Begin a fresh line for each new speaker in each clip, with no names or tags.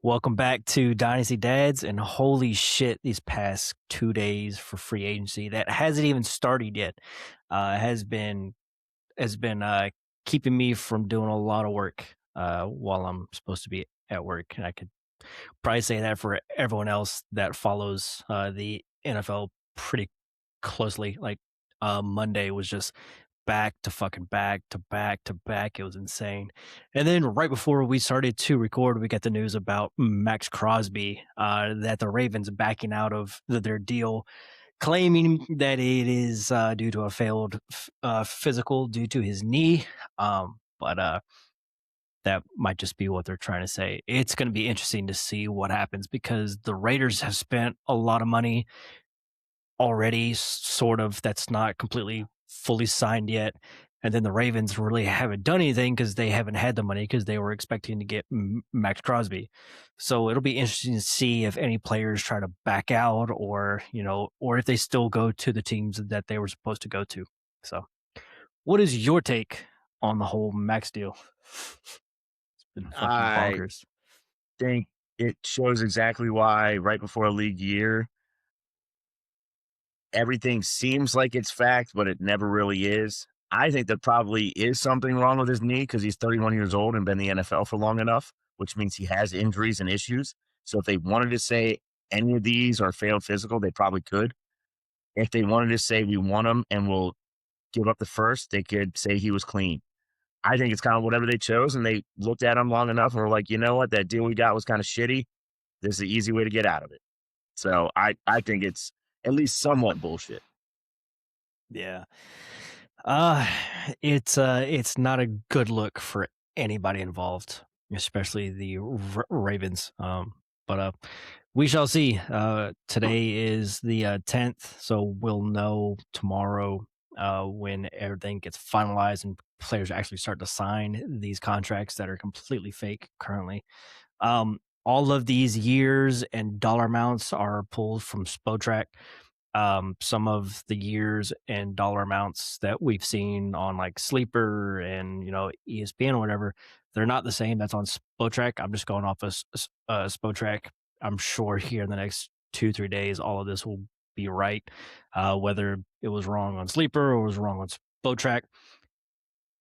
Welcome back to Dynasty Dads, and holy shit, these past 2 days for free agency that hasn't even started yet has been keeping me from doing a lot of work while I'm supposed to be at work, and I could probably say that for everyone else that follows the NFL pretty closely. Like Monday was just back to fucking back to back to back. It was insane. And then right before we started to record, we got the news about Max Crosby, that the Ravens backing out of their deal, claiming that it is due to a failed physical due to his knee. But that might just be what they're trying to say. It's going to be interesting to see what happens because the Raiders have spent a lot of money already, sort of, that's not completely fully signed yet. And then the Ravens really haven't done anything because they haven't had the money because they were expecting to get Max Crosby. So it'll be interesting to see if any players try to back out or if they still go to the teams that they were supposed to go to. So what is your take on the whole Max deal? It's been fucking
I
bonkers.
think it shows exactly why right before a league year, everything seems like it's fact, but it never really is. I think there probably is something wrong with his knee because he's 31 years old and been in the NFL for long enough, which means he has injuries and issues. So if they wanted to say any of these are failed physical, they probably could. If they wanted to say we want him and we'll give up the first, they could say he was clean. I think it's kind of whatever they chose, and they looked at him long enough and were like, you know what, that deal we got was kind of shitty. This is the easy way to get out of it. So I think it's at least somewhat bullshit.
Yeah. Uh it's not a good look for anybody involved, especially the Ravens. But we shall see. Today is the 10th, so we'll know tomorrow when everything gets finalized and players actually start to sign these contracts that are completely fake currently. All of these years and dollar amounts are pulled from Spotrac. Some of the years and dollar amounts that we've seen on like Sleeper and ESPN or whatever, they're not the same. That's on Spotrac. I'm just going off of Spotrac. I'm sure here in the next 2-3 days, all of this will be right. Whether it was wrong on Sleeper or was wrong on Spotrac,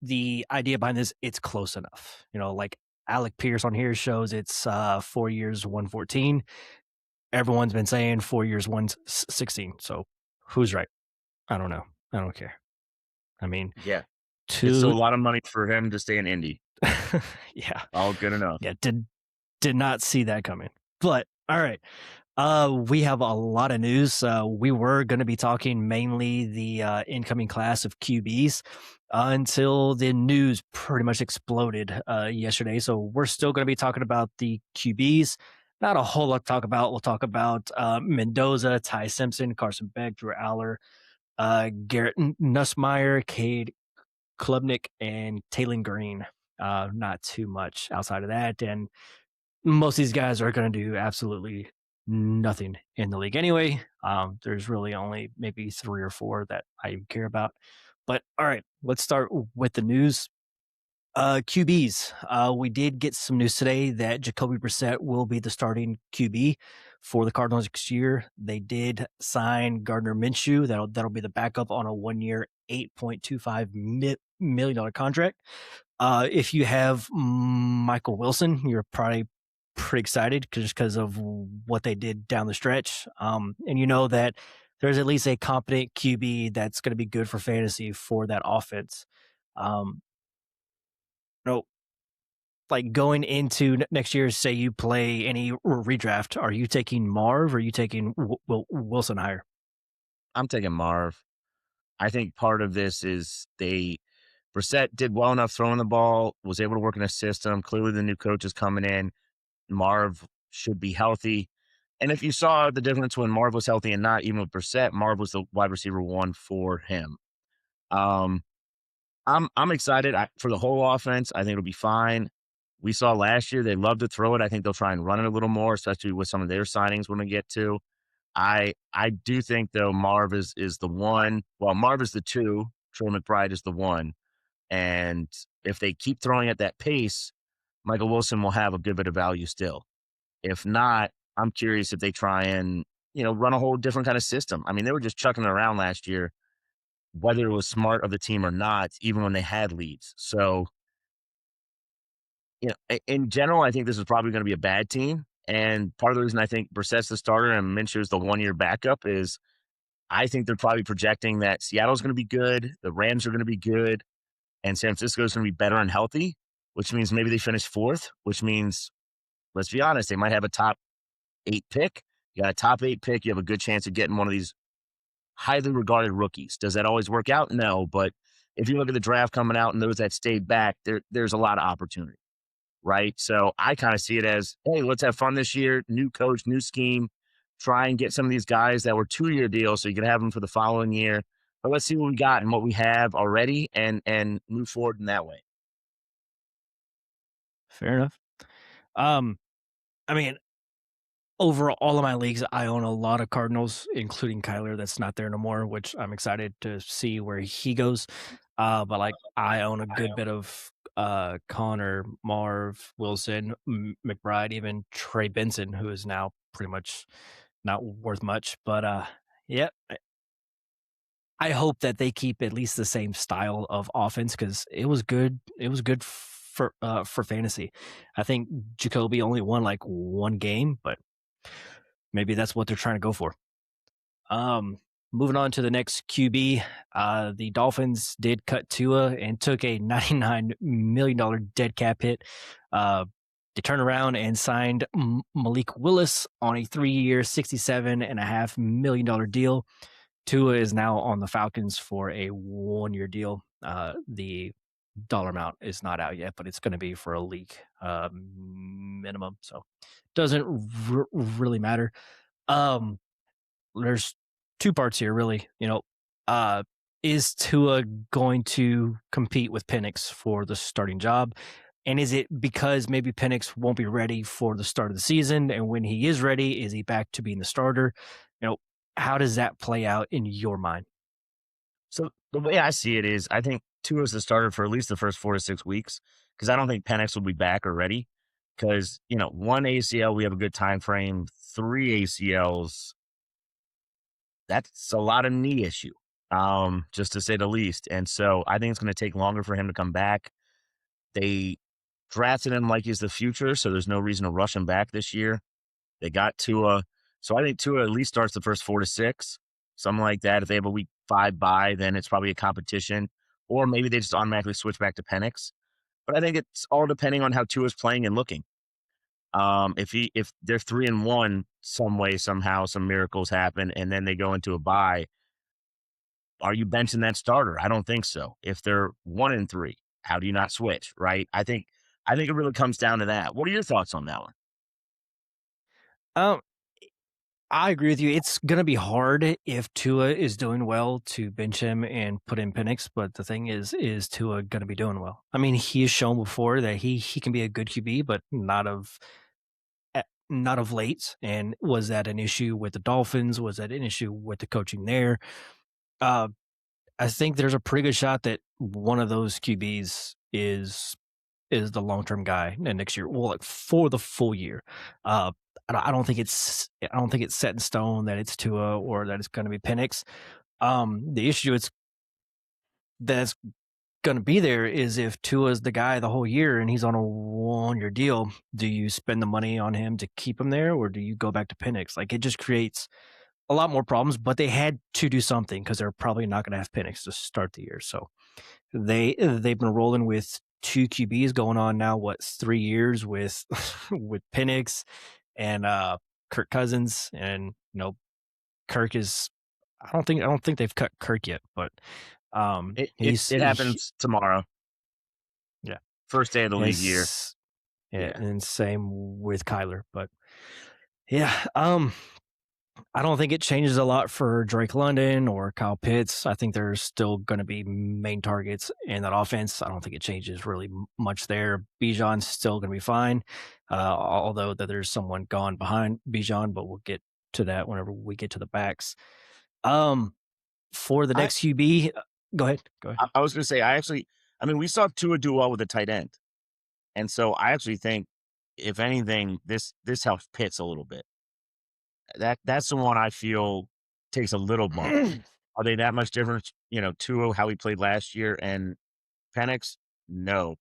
the idea behind this, it's close enough. Like Alec Pierce on here shows it's 4 years, 114. Everyone's been saying 4 years, 116. So who's right? I don't know. I don't care. I mean,
Yeah. It's still
two,
a lot of money for him to stay in Indy.
yeah,
All good enough.
yeah. Did not see that coming. But all right. We have a lot of news. We were going to be talking mainly the incoming class of QBs until the news pretty much exploded yesterday. So we're still going to be talking about the QBs. Not a whole lot to talk about. We'll talk about Mendoza, Ty Simpson, Carson Beck, Drew Aller, Garrett Nussmeyer, Cade Klubnik, and Taylor Green. Not too much outside of that. And most of these guys are going to do absolutely nothing in the league anyway. There's really only maybe 3 or 4 that I even care about. But all right, let's start with the news. QBs. We did get some news today that Jacoby Brissett will be the starting QB for the Cardinals next year. They did sign Gardner Minshew. That'll be the backup on a 1-year, $8.25 million contract. If you have Michael Wilson, you're probably pretty excited just because of what they did down the stretch. And you know that there's at least a competent QB that's going to be good for fantasy for that offense. Um, no, like going into next year, say you play any redraft, are you taking Marv or are you taking Wilson higher?
I'm taking Marv. I think part of this is Brissett did well enough throwing the ball, was able to work in a system. Clearly, the new coach is coming in. Marv should be healthy. And if you saw the difference when Marv was healthy and not, even with Brissett, Marv was the wide receiver one for him. Um, I'm excited for the whole offense. I think it'll be fine. We saw last year they love to throw it. I think they'll try and run it a little more, especially with some of their signings when we get to. I do think though Marv is the one. Well, Marv is the two. Troy McBride is the one. And if they keep throwing at that pace, Michael Wilson will have a good bit of value still. If not, I'm curious if they try and, run a whole different kind of system. I mean, they were just chucking it around last year, whether it was smart of the team or not, even when they had leads. So, in general, I think this is probably going to be a bad team. And part of the reason I think Brissett's the starter and Minshew's the 1 year backup is I think they're probably projecting that Seattle's going to be good, the Rams are going to be good, and San Francisco's going to be better and healthy, which means maybe they finish fourth, which means, let's be honest, they might have a top 8 pick. You got a top 8 pick, you have a good chance of getting one of these highly regarded rookies. Does that always work out? No, but if you look at the draft coming out and those that stayed back, there's a lot of opportunity, right? So I kind of see it as, hey, let's have fun this year. New coach, new scheme. Try and get some of these guys that were 2 year deals so you can have them for the following year. But let's see what we got and what we have already and move forward in that way.
Fair enough. Um, I mean, over all of my leagues, I own a lot of Cardinals, including Kyler that's not there no more, which I'm excited to see where he goes. But like I own a good bit of Connor, Marv, Wilson, McBride, even Trey Benson, who is now pretty much not worth much. But yeah, I hope that they keep at least the same style of offense because it was good. It was good for fantasy. I think Jacoby only won like one game, but maybe that's what they're trying to go for. Um, Moving on to the next QB, the Dolphins did cut Tua and took a $99 million dead cap hit. They turned around and signed Malik Willis on a 3 year, $67.5 million deal. Tua is now on the Falcons for a 1 year deal. The dollar amount is not out yet, but it's going to be for a league minimum, so doesn't really matter. Um, there's two parts here, really. Uh, is Tua going to compete with Penix for the starting job? And is it because maybe Penix won't be ready for the start of the season? And when he is ready, is he back to being the starter? You know, how does that play out in your mind?
So the way I see it is I think Tua is the starter for at least the first 4 to 6 weeks because I don't think Penix will be back or ready. Because, one ACL, we have a good time frame. Three ACLs, that's a lot of knee issue, just to say the least. And so I think it's going to take longer for him to come back. They drafted him like he's the future, so there's no reason to rush him back this year. They got Tua. So I think Tua at least starts the first 4 to 6, something like that. If they have a week 5 bye, then it's probably a competition. Or maybe they just automatically switch back to Penix. But I think it's all depending on how Tua's playing and looking. If they're 3-1 some way, somehow, some miracles happen, and then they go into a bye, are you benching that starter? I don't think so. If they're 1-3, how do you not switch? Right? I think it really comes down to that. What are your thoughts on that one?
Um, I agree with you. It's gonna be hard if Tua is doing well to bench him and put in Penix, but the thing is Tua gonna be doing well? I mean, he has shown before that he can be a good QB, but not of late. And was that an issue with the Dolphins? Was that an issue with the coaching there? Uh, I think there's a pretty good shot that one of those QBs is the long term guy next year. Well, like for the full year. I don't think it's set in stone that it's Tua or that it's going to be Penix. The issue is that's going to be there is if Tua's the guy the whole year and he's on a 1 year deal, do you spend the money on him to keep him there or do you go back to Penix? Like it just creates a lot more problems, but they had to do something because they're probably not going to have Penix to start the year. So they've been rolling with two QBs going on now, what, 3 years with with Penix and Kirk Cousins. And Kirk is I don't think they've cut Kirk yet, but
It happens tomorrow,
yeah.
first day of the
And
league year.
yeah,
Yeah.
and same with Kyler. But yeah, I don't think it changes a lot for Drake London or Kyle Pitts. I think there's still going to be main targets in that offense. I don't think it changes really much there. Bijan's still going to be fine, although that there's someone gone behind Bijan, but we'll get to that whenever we get to the backs. Um, for the
I
next QB, go ahead. Go ahead.
I was gonna say, I mean, we saw Tua do well with a tight end, and so I actually think if anything, this helps Pitts a little bit. That's the one I feel takes a little bump. Are they that much different? Tua, how he played last year, and Penix? No.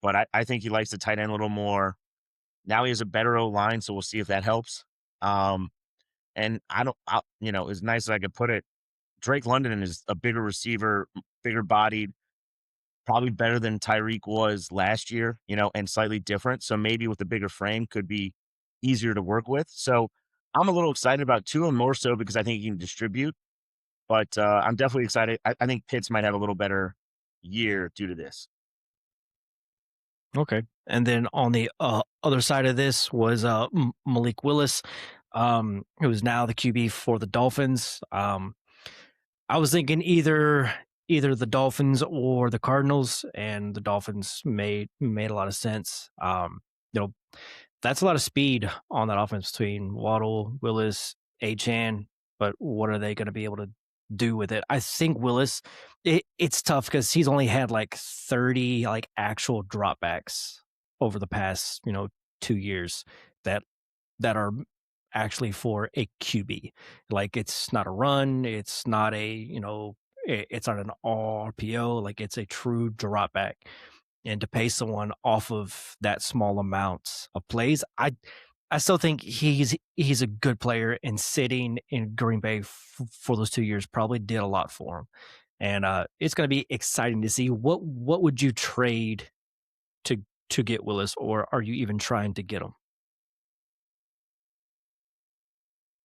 But I think he likes the tight end a little more. Now he has a better O line, so we'll see if that helps. Um, and I don't, as nice as I could put it, Drake London is a bigger receiver, bigger bodied, probably better than Tyreek was last year, and slightly different. So maybe with the bigger frame could be easier to work with. So I'm a little excited about Tua more so because I think he can distribute, but I'm definitely excited. I think Pitts might have a little better year due to this.
Okay. And then on the other side of this was Malik Willis, who is now the QB for the Dolphins. I was thinking either the Dolphins or the Cardinals, and the Dolphins made a lot of sense. You know, that's a lot of speed on that offense between Waddle, Willis, Achan. But what are they going to be able to do with it? I think Willis. It's tough because he's only had like 30 like actual dropbacks over the past 2 years that that are actually for a QB. Like it's not a run, it's not it's not an RPO, like it's a true drop back. And to pay someone off of that small amount of plays, I still think he's a good player, and sitting in Green Bay for those 2 years probably did a lot for him. And it's going to be exciting to see what would you trade to to get Willis, or are you even trying to get him?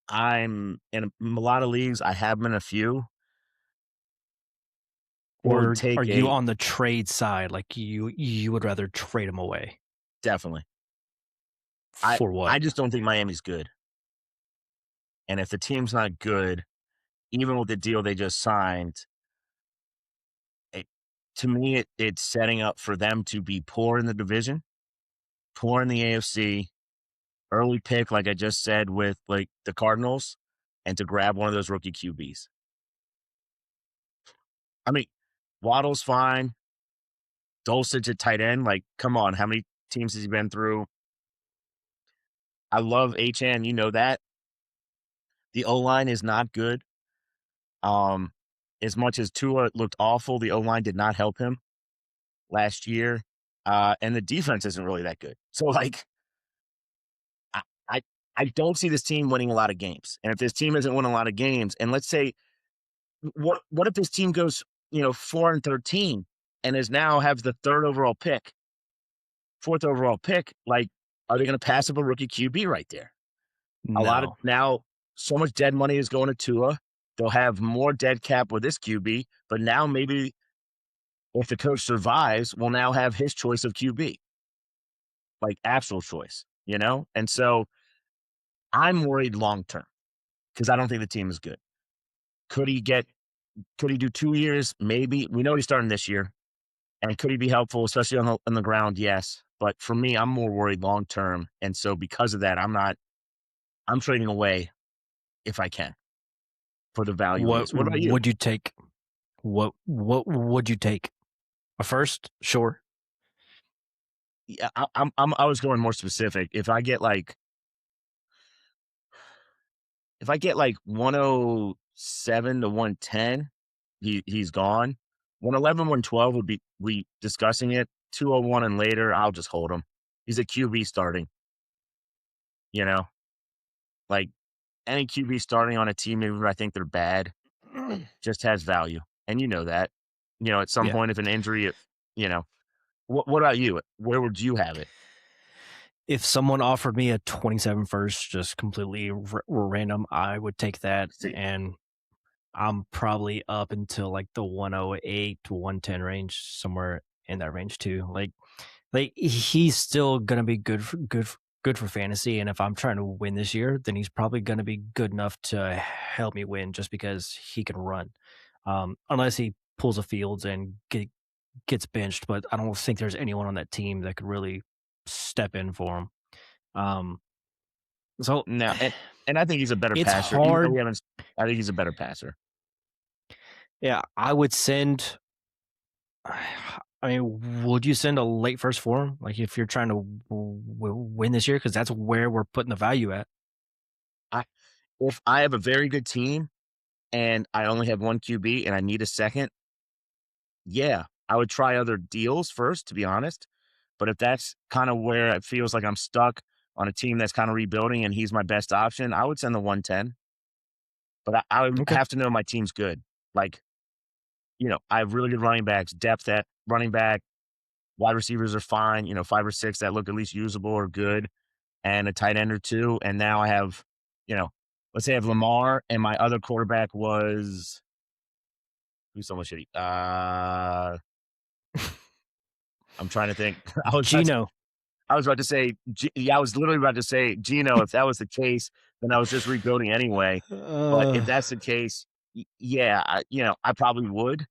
I'm in a lot of leagues. I have been in a few. Would
Or are
take
you
a
on the trade side? Like you would rather trade him away
definitely. I
for what?
I just don't think Miami's good. And if the team's not good, even with the deal they just signed, it, to me, it's setting up for them to be poor in the division, poor in the AFC, early pick, like I just said, with like the Cardinals, and to grab one of those rookie QBs. I mean, Waddle's fine. Dulcich at tight end. Like, come on, how many teams has he been through? I love Achan, you know that. The O line is not good. Um, as much as Tua looked awful, the O line did not help him last year. And the defense isn't really that good. So like I, I I don't see this team winning a lot of games. And if this team isn't winning a lot of games, and let's say what if this team goes, 4-13 and is now have the fourth overall pick, like are they gonna pass up a rookie QB right there? A lot of
No.
now so much dead money is going to Tua. They'll have more dead cap with this QB, but now maybe if the coach survives, we'll now have his choice of QB, like actual choice. And so I'm worried long term because I don't think the team is good. Could he get? Could he do 2 years? Maybe. We know he's starting this year, and could he be helpful, especially on the ground? Yes, but for me, I'm more worried long term, and so because of that, I'm not. I'm trading away if I can for the value he
What
is. What about you?
would you take? What would you take? A first? Sure.
Yeah, I was going more specific. If I get like 107 to 110, he's gone. 111, 112 would be we discussing it. 201 and later, I'll just hold him. He's a QB starting, you know, like any QB starting on a team, even if I think they're bad, just has value. And you know that. At some
Yeah.
point, if an injury, you know, what about you? Where would you have it?
If someone offered me a 27 first, just completely random, I would take that,
See,
and I'm probably up until like the 108 to 110 range, somewhere in that range too. Like he's still gonna be good for fantasy, and if I'm trying to win this year, then he's probably gonna be good enough to help me win just because he can run. Unless he pulls a Fields and gets benched, but I don't think there's anyone on that team that could really step in for him. Um, so
no, and I think he's a better
it's
passer, even though we
hard.
haven't. I think he's a better passer.
Yeah, I would send. I mean, would you send a late first for him? Like, if you're trying to win this year, because that's where we're putting the value at.
I if I have a very good team and I only have 1 QB and I need a second, yeah, I would try other deals first, to be honest. But if that's kind of where it feels like I'm stuck on a team that's kind of rebuilding and he's my best option, I would send the 110. But I would
Okay.
have to know my team's good. Like, I have really good running backs, depth at running back, wide receivers are fine, 5 or 6 that look at least usable or good, and a tight end or 2. And now I have, you know, let's say I have Lamar and my other quarterback was who's someone shitty. I'm trying to think.
Gino.
I was about to say, yeah, I was literally about to say, Gino, if that was the case, then I was just rebuilding anyway. But if
Uh,
that's the case, yeah, I probably would.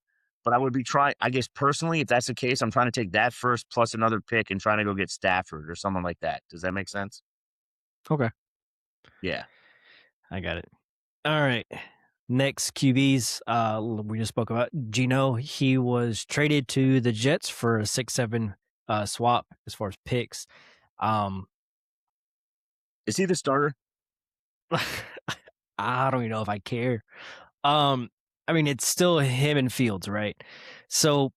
But I would be trying, I guess personally, if that's the case, I'm trying to take that first plus another pick and trying to go get Stafford or someone like that. Does that make sense?
okay,
Yeah.
I got it. All right. Next QBs, we just spoke about Gino. He was traded to the Jets for a 6-7 swap as far as picks. Um,
Is he the starter?
I don't even know if I care. Um, I mean, it's still him and Fields, right? So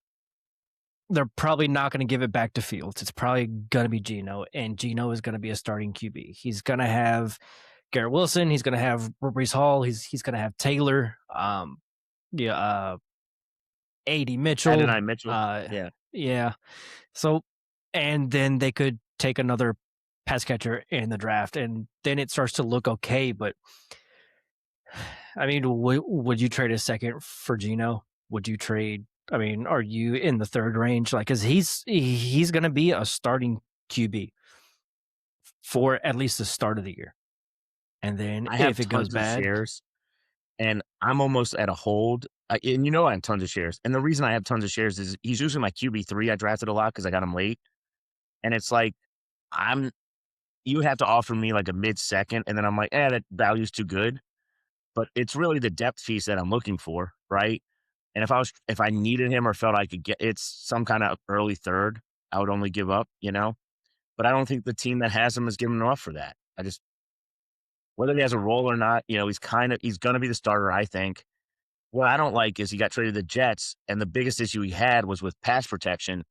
they're probably not going to give it back to Fields. It's probably going to be Gino, and Gino is going to be a starting QB. He's going to have Garrett Wilson. He's going to have Brees Hall. He's going to have Taylor. Yeah, AD Mitchell.
Adonai Mitchell? Yeah.
Yeah. So, and then they could take another pass catcher in the draft, and then it starts to look okay. But I mean, would you trade a second for Gino? Would you trade? I mean, are you in the third range? Like, because he's going to be a starting QB for at least the start of the year, and then
I have
if it goes
tons of
bad,
shares and I'm almost at a hold. And I have tons of shares. And the reason I have tons of shares is he's usually my QB3. I drafted a lot because I got him late. And it's like, I'm you have to offer me like a mid second. And then I'm like, that value's too good. But it's really the depth piece that I'm looking for, right? And if I needed him or felt I could get it's some kind of early third, I would only give up, But I don't think the team that has him is giving enough for that. I just whether he has a role or not, he's gonna be the starter, I think. What I don't like is he got traded to the Jets, and the biggest issue he had was with pass protection,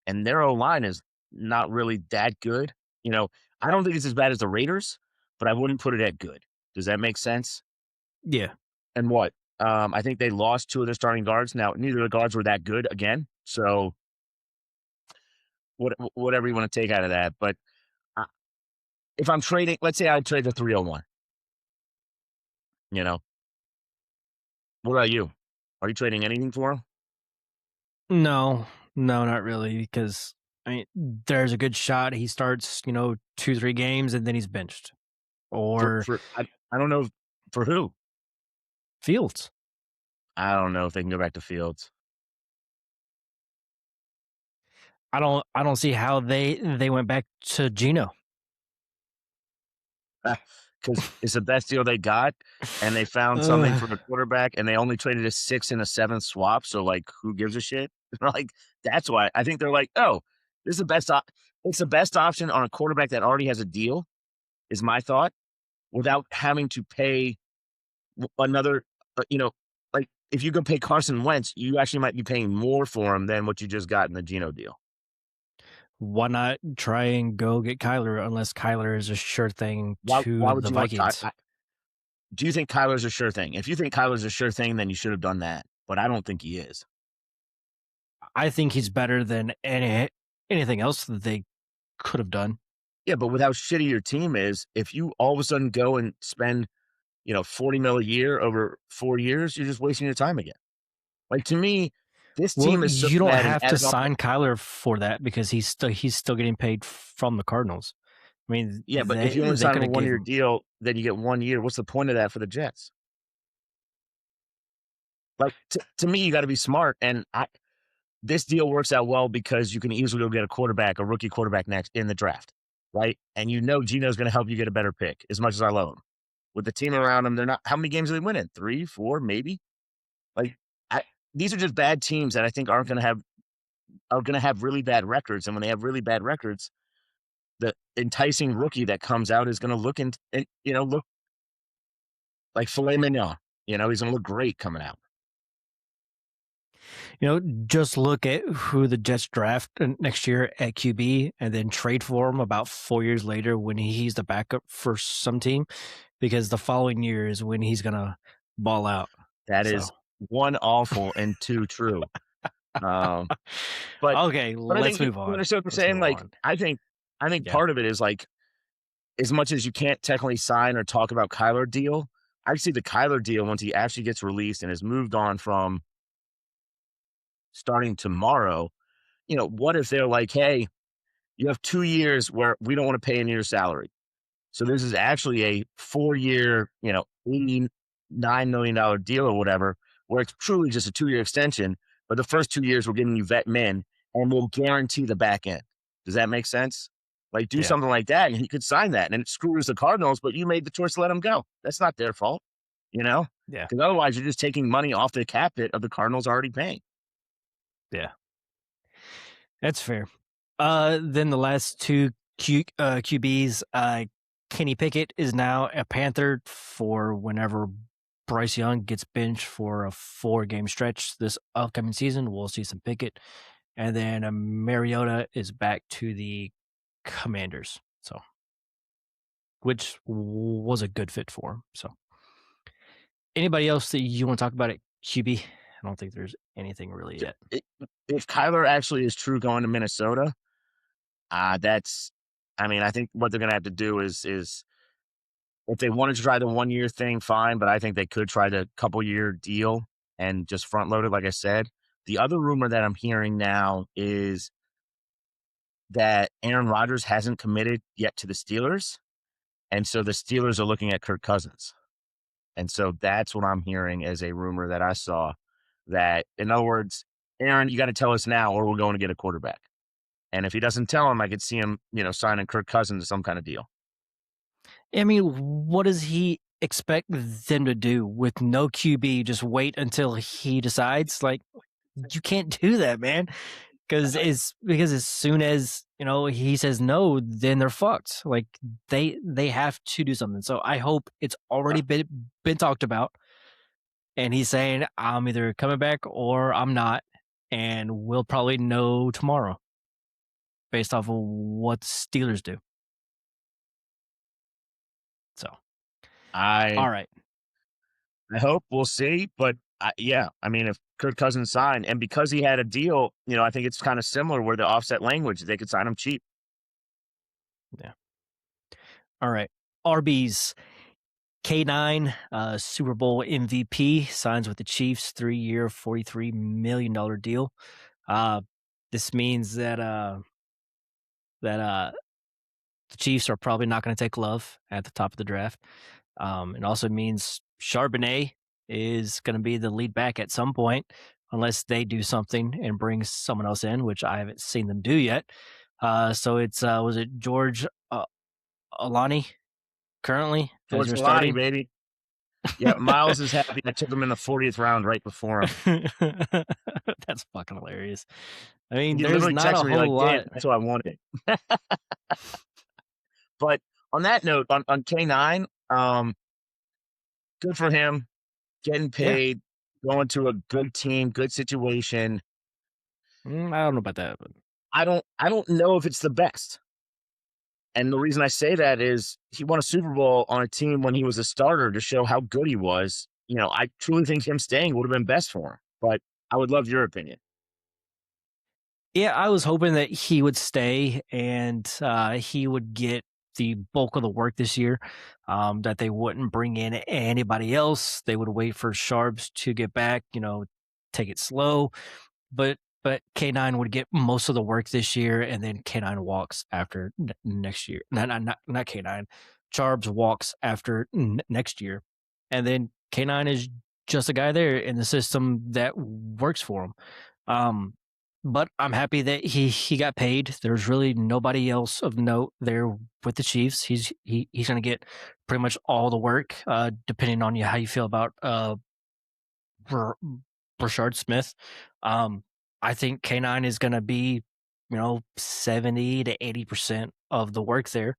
and their O line is not really that good. You know, I don't think it's as bad as the Raiders, but I wouldn't put it at good. Does that make sense?
yeah,
And what? I think they lost 2 of their starting guards. Now, neither of the guards were that good again. So whatever you want to take out of that. But uh, if I'm trading, let's say I trade the 301, you know, what about you? Are you trading anything for him?
no, no, not really, because I mean, there's a good shot he starts, 2, 3 games, and then he's benched or
I don't know for who.
Fields.
I don't know if they can go back to Fields.
I don't see how they went back to Gino.
Because it's the best deal they got, and they found something
Ugh.
for the quarterback, and they only traded a 6 and a 7 swap, so, like, who gives a shit? Like, that's why I think they're like, "Oh, this is the best op it's the best option on a quarterback that already has a deal," is my thought, without having to pay another, like, if you go pay Carson Wentz, you actually might be paying more for him than what you just got in the Geno deal.
Why not try and go get Kyler unless Kyler is a sure thing
Why
to
would
the
you want Ky
Vikings?
do you think Kyler's a sure thing? If you think Kyler's a sure thing, then you should have done that, but I don't think he is.
I think he's better than anything else that they could have done.
Yeah, but with how shitty your team is, if you all of a sudden go and spend, 40 mil a year over 4 years, you're just wasting your time again. Like, to me, this
Well,
team is so
you don't
bad and
have to
added up
sign Kyler for that because he's still getting paid from the Cardinals. I mean,
yeah, but if
they
you only
they
sign him
could
a
have gave
one-year
him
deal, then you get 1 year. What's the point of that for the Jets? Like, to me, you gotta be smart, and I this deal works out well because you can easily go get a rookie quarterback next in the draft, right? And Gino's gonna help you get a better pick as much as I love him. With the team around him, they're not how many games are they winning? 3, 4, maybe? Like, I these are just bad teams that I think aren't gonna have are going to have really bad records, and when they have really bad records, the enticing rookie that comes out is going to look and look like filet mignon. He's going to look great coming out.
Just look at who the Jets draft next year at QB and then trade for him about 4 years later when he's the backup for some team, because the following year is when he's going to ball out.
That
So,
is one awful and two true. Um, but
okay,
but I
let's
think
move
you
on.
understand what I'm
Let's
saying.
move
Like
on.
I think
Yeah.
part of it is like as much as you can't technically sign or talk about Kyler deal, I see the Kyler deal once he actually gets released and has moved on from starting tomorrow. What if they're like, hey, you have 2 years where we don't want to pay any of your salary. So this is actually a 4 year, $89 million deal or whatever, where it's truly just a 2 year extension. But the first 2 years, we're giving you vet men and we'll guarantee the back end. Does that make sense? Like, do
Yeah.
something like that, and he could sign that, and it screws the Cardinals, but you made the choice to let him go. That's not their fault, you know?
Yeah.
Because otherwise, you're just taking money off the cap hit of the Cardinals already paying.
Yeah. That's fair. Then the last two QBs, Kenny Pickett is now a Panther for whenever Bryce Young gets benched for a 4-game stretch this upcoming season. We'll see some Pickett. And then Mariota is back to the Commanders. So, which was a good fit for him. So, anybody else that you want to talk about at QB? I don't think there's anything really
So,
yet.
if Kyler actually is true going to Minnesota, that's, I mean, I think what they're going to have to do is if they wanted to try the 1 year thing, fine, but I think they could try the couple-year deal and just front load it, like I said. The other rumor that I'm hearing now is that Aaron Rodgers hasn't committed yet to the Steelers, and so the Steelers are looking at Kirk Cousins. And so that's what I'm hearing as a rumor that I saw, that, in other words, Aaron, you gotta tell us now or we're going to get a quarterback. And if he doesn't tell him, I could see him, signing Kirk Cousins to some kind of deal.
I mean, what does he expect them to do with no QB? Just wait until he decides? Like, you can't do that, man. Because as soon as he says no, then they're fucked. Like they have to do something. So I hope it's already been talked about, and he's saying I'm either coming back or I'm not, and we'll probably know tomorrow based off of what the Steelers do. So
I
all right,
I hope we'll see, but yeah, I mean, if Kirk Cousins signed, and because he had a deal, I think it's kind of similar where the offset language they could sign him cheap.
yeah, all right. RBs. K9, Super Bowl MVP, signs with the Chiefs, 3-year, $43 million deal. Uh, this means that the Chiefs are probably not going to take Love at the top of the draft. It also means Charbonnet is going to be the lead back at some point, unless they do something and bring someone else in, which I haven't seen them do yet. So it's was it George Alani currently as
George
your
Milani,
starting?
baby. Yeah, Miles is happy. I took him in the 40th round right before him.
That's fucking hilarious. I mean,
He
there's
literally
not a
texted me
whole
like, "Dan,
lot.
that's what I wanted." But on that note, on K9, good for him, getting
Yeah.
paid, going to a good team, good situation.
I don't know about that, but
I don't know if it's the best. And the reason I say that is he won a Super Bowl on a team when he was a starter to show how good he was. I truly think him staying would have been best for him. But I would love your opinion.
yeah, I was hoping that he would stay and he would get the bulk of the work this year. That they wouldn't bring in anybody else. They would wait for Sharps to get back. Take it slow. But K9 would get most of the work this year, and then K9 walks after next year. Not K9. Charbs walks after next year, and then K9 is just a guy there in the system that works for him. Um, but I'm happy that he got paid. There's really nobody else of note there with the Chiefs. He's going to get pretty much all the work, depending on how you feel about Brashard Smith. Um, I think K9 is gonna be, 70 to 80% of the work there,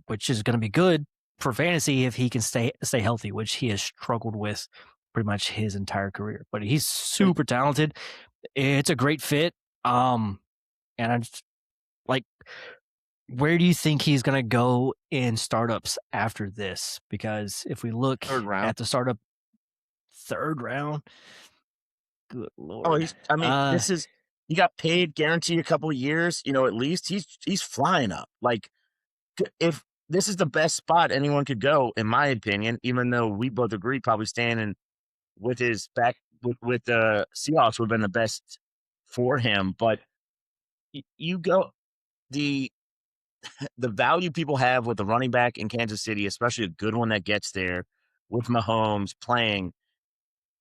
which is gonna be good for fantasy if he can stay healthy, which he has struggled with pretty much his entire career. But he's
And
super talented. It's a great fit. Um, and I'm just like, where do you think he's gonna go in startups after this? Because if we look
third round.
at the startup third round, good
Oh,
lord.
he's. I mean,
Uh,
this is. He got paid, guaranteed a couple of years. At least he's flying up. Like if this is the best spot anyone could go, in my opinion, even though we both agree probably standing with his back with the Seahawks would have been the best for him. But you go the the value people have with the running back in Kansas City, especially a good one that gets there with Mahomes playing,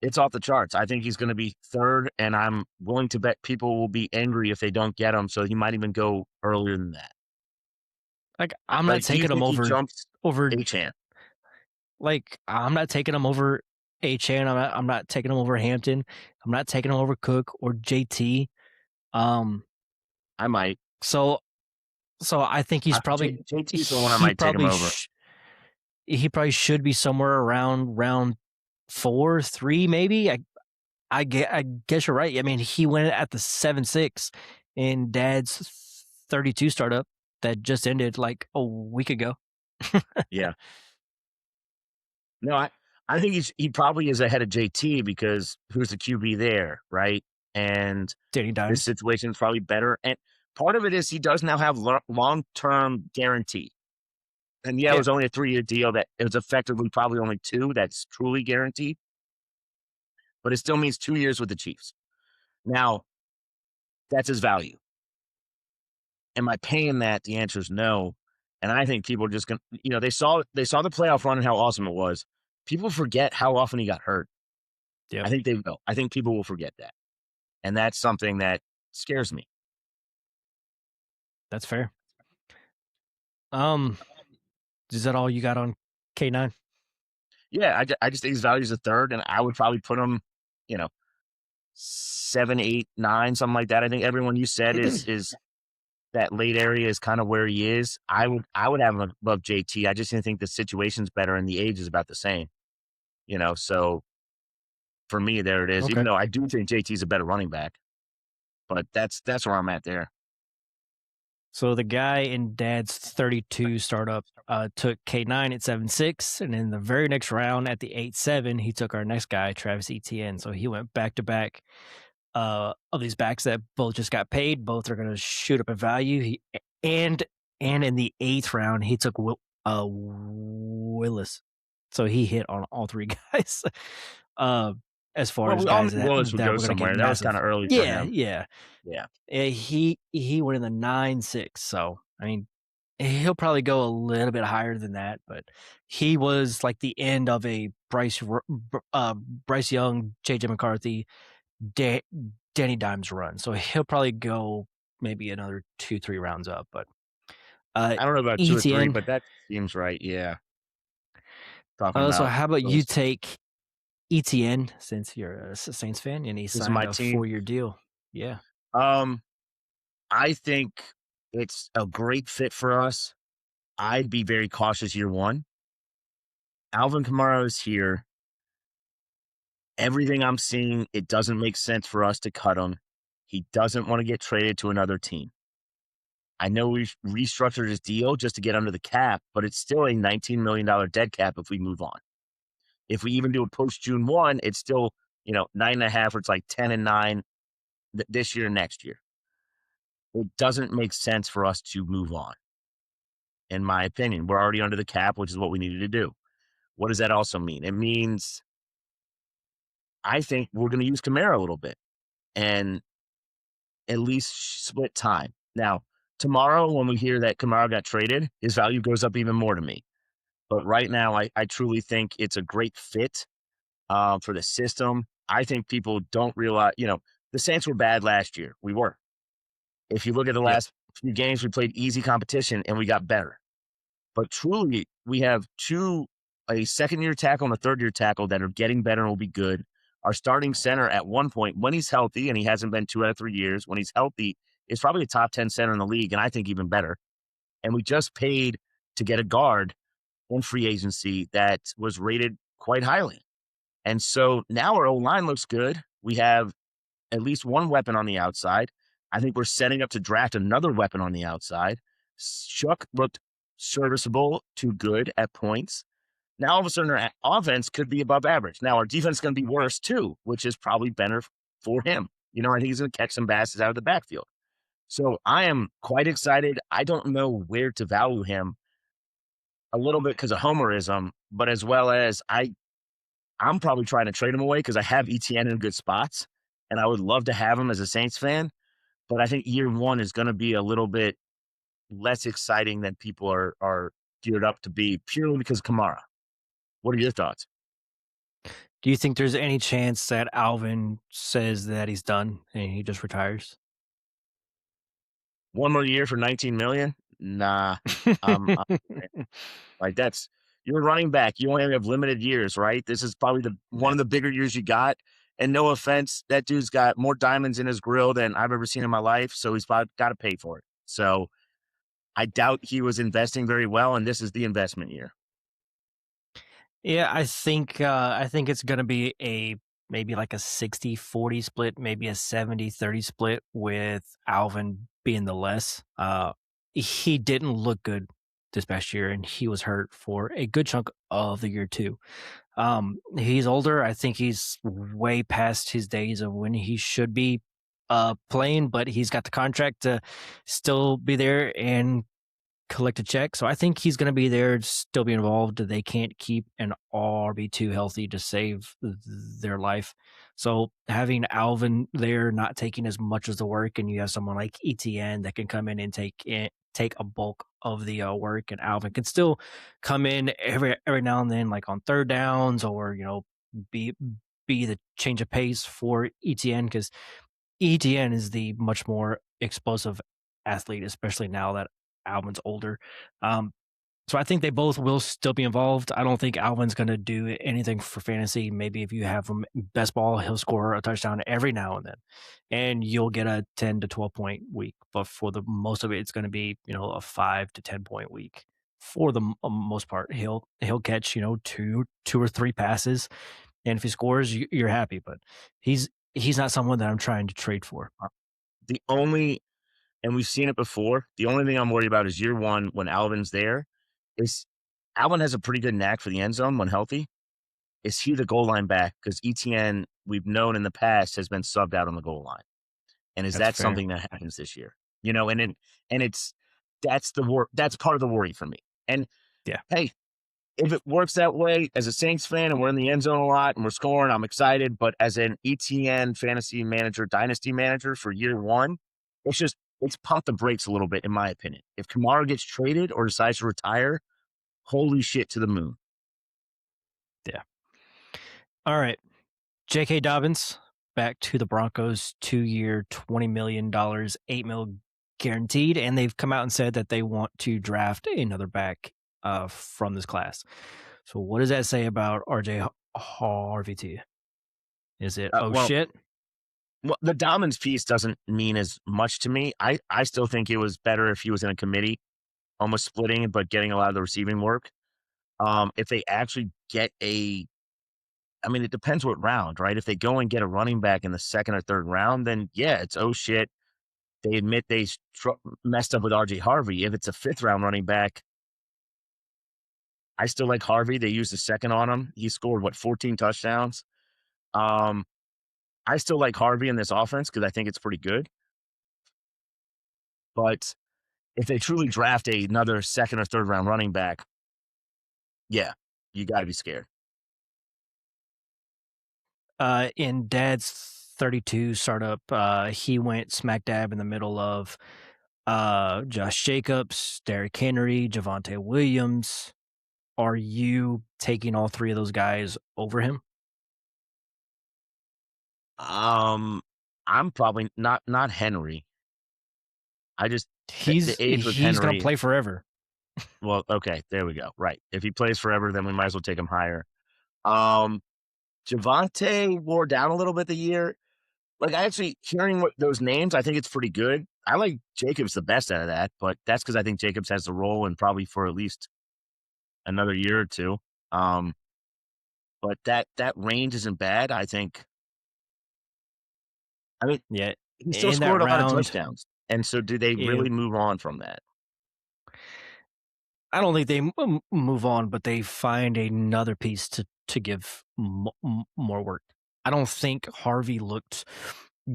it's off the charts. I think he's going to be third, and I'm willing to bet people will be angry if they don't get him. So he might even go earlier than that.
like I'm not
Like, do you
taking him
think he
over
jumps Chan?
like I'm not taking him over Achan. I'm not taking him over Hampton. I'm not taking him over Cook or JT. Um,
I might.
so so I think
JT is the one I might take him over.
he probably should be somewhere around round 4, 3, maybe. I guess you're right. I mean, he went at the 7-6 in Dad's 32 startup that just ended like a week ago.
Yeah. No, I think he probably is ahead of JT because who's the QB there, right? And
Danny
this
Dimes.
situation is probably better. And part of it is he does now have long term guarantee. And yeah, it
Yeah.
was only a 3-year deal that it was effectively probably only two that's truly guaranteed, but it still means 2 years with the Chiefs. Now, that's his value. Am I paying that? The answer is no. And I think people are just gonna, they saw the playoff run and how awesome it was. People forget how often he got hurt. I
Yep.
think they will. I think people will forget that. And that's something that scares me.
That's fair. Um, is that all you got on K9?
Yeah, I just think his value is a third, and I would probably put him, you know, 7, 8, 9, something like that. I think everyone you said is that late area is kind of where he is. I would have him above JT. I just didn't think the situation's better and the age is about the same. So for me, there it is. Even
Okay.
though I do think JT's a better running back, but that's where I'm at there.
So the guy in Dad's 32 startup took K9 at 7-6, and in the very next round at the 8-7, he took our next guy, Travis Etienne. So he went back to back of these backs that both just got paid. Both are going to shoot up in value. And and in the 8th round, he took Willis. So he hit on all three guys. uh, as far
Well,
as
we all
guys
knew
that
Willis would
that
go
were going to get
somewhere. That was kind
massive.
of early for
Yeah,
him.
yeah.
Yeah.
He went in the 9-6. So I mean, he'll probably go a little bit higher than that, but he was like the end of a Bryce Young, JJ McCarthy, Da- Danny Dimes run. So he'll probably go maybe another 2, 3 rounds up. But uh,
I don't know about 2 or 3,
ETN.
but that seems right. Yeah. Talking
So
about
how about you
those.
take ETN since you're a Saints fan and he
This is
signed
my
a
team.
4-year deal? Yeah.
Um, I think it's a great fit for us. I'd be very cautious year one. Alvin Kamara is here. Everything I'm seeing, it doesn't make sense for us to cut him. He doesn't want to get traded to another team. I know we've restructured his deal just to get under the cap, but it's still a $19 million dead cap if we move on. If we even do a post June 1, it's still, 9.5, or it's like 10 and 9 this year and next year. It doesn't make sense for us to move on, in my opinion. We're already under the cap, which is what we needed to do. What does that also mean? It means I think we're going to use Kamara a little bit and at least split time. Now, tomorrow, when we hear that Kamara got traded, his value goes up even more to me. But right now, I truly think it's a great fit for the system. I think people don't realize, the Saints were bad last year. We were. If you look at the
Yep.
last few games, we played easy competition and we got better. But truly, we have a second-year tackle and a third-year tackle that are getting better and will be good. Our starting center at one point, when he's healthy, and he hasn't been 2 out of 3 years, when he's healthy, is probably a top 10 center in the league, and I think even better. And we just paid to get a guard in free agency that was rated quite highly. And so now our O-line looks good. We have at least one weapon on the outside. I think we're setting up to draft another weapon on the outside. Shuck looked serviceable to good at points. Now all of a sudden our offense could be above average. Now our defense is going to be worse too, which is probably better for him. I think he's going to catch some passes out of the backfield. So I am quite excited. I don't know where to value him a little bit because of homerism, but as well as I'm probably trying to trade him away because I have ETN in good spots, and I would love to have him as a Saints fan. But I think year one is going to be a little bit less exciting than people are geared up to be purely because of Kamara. What are your thoughts?
Do you think there's any chance that Alvin says that he's done and he just retires?
One more year for 19 million? Nah. I'm like that's you're a running back. You only have limited years, right? This is probably the one
Yeah.
of the bigger years you got. And no offense, that dude's got more diamonds in his grill than I've ever seen in my life. So he's probably got to pay for it. So I doubt he was investing very well, and this is the investment year.
Yeah, I think it's gonna be a maybe like a 60-40 split, maybe a 70-30 split with Alvin being the less. He didn't look good this past year and he was hurt for a good chunk of the year too. He's older. I think he's way past his days of when he should be playing, but he's got the contract to still be there and collect a check. So I think he's going to be there, still be involved. They can't keep an RB2 healthy to save their life. So having Alvin there, not taking as much as the work, and you have someone like ETN that can come in and take a bulk of the work, and Alvin can still come in every now and then, like on third downs, or be be the change of pace for ETN because ETN is the much more explosive athlete, especially now that Alvin's older. Um, so I think they both will still be involved. I don't think Alvin's going to do anything for fantasy. Maybe if you have him best ball, he'll score a touchdown every now and then, and you'll get a 10 to 12 point week. But for the most of it, it's going to be a 5 to 10 point week. For the most part, he'll catch two or three passes, and if he scores, you're happy. But he's not someone that I'm trying to trade for.
The only and we've seen it before. The only thing I'm worried about is year one when Alvin's there. Is Alvin has a pretty good knack for the end zone when healthy. Is he the goal line back? Because ETN, we've known in the past, has been subbed out on the goal line. And is
That's
that
fair.
something that happens this year? And it's that's part of the worry for me. And
Yeah.
hey, if it works that way as a Saints fan and we're in the end zone a lot and we're scoring, I'm excited. But as an ETN fantasy manager, dynasty manager for year one, it's pump the brakes a little bit, in my opinion. If Kamara gets traded or decides to retire, holy shit to the moon.
Yeah. All right. J.K. Dobbins back to the Broncos, 2 year, $20 million, 8 mil guaranteed, and they've come out and said that they want to draft another back from this class. So what does that say about RJ Harvey to you? Is it oh
Well,
shit?
the Dobbins piece doesn't mean as much to me. I still think it was better if he was in a committee, almost splitting, but getting a lot of the receiving work. If they actually get I mean, it depends what round, right? If they go and get a running back in the second or third round, then yeah, it's oh shit. They admit they messed up with RJ Harvey. If it's a fifth round running back, I still like Harvey. They used a second on him. He scored 14 touchdowns. Um, I still like Harvey in this offense because I think it's pretty good. But if they truly draft another second or third round running back, yeah, you got to be scared.
In Dad's 32 startup, he went smack dab in the middle of Josh Jacobs, Derrick Henry, Javante Williams. Are you taking all three of those guys over him?
I'm probably not Henry. I just the age with
He's gonna
Henry.
play forever.
Well, okay, there we go. Right. If he plays forever, then we might as well take him higher. Um, Javante wore down a little bit the year. Like, I actually hearing what those names, I think it's pretty good. I like Jacobs the best out of that, but that's because I think Jacobs has the role and probably for at least another year or 2. Um, but that range isn't bad. I mean,
Yeah,
he still
in that
scored a lot of
round,
touchdowns. And so do they
it
really move on from that?
I don't think they move on, but they find another piece to give more work. I don't think Harvey looked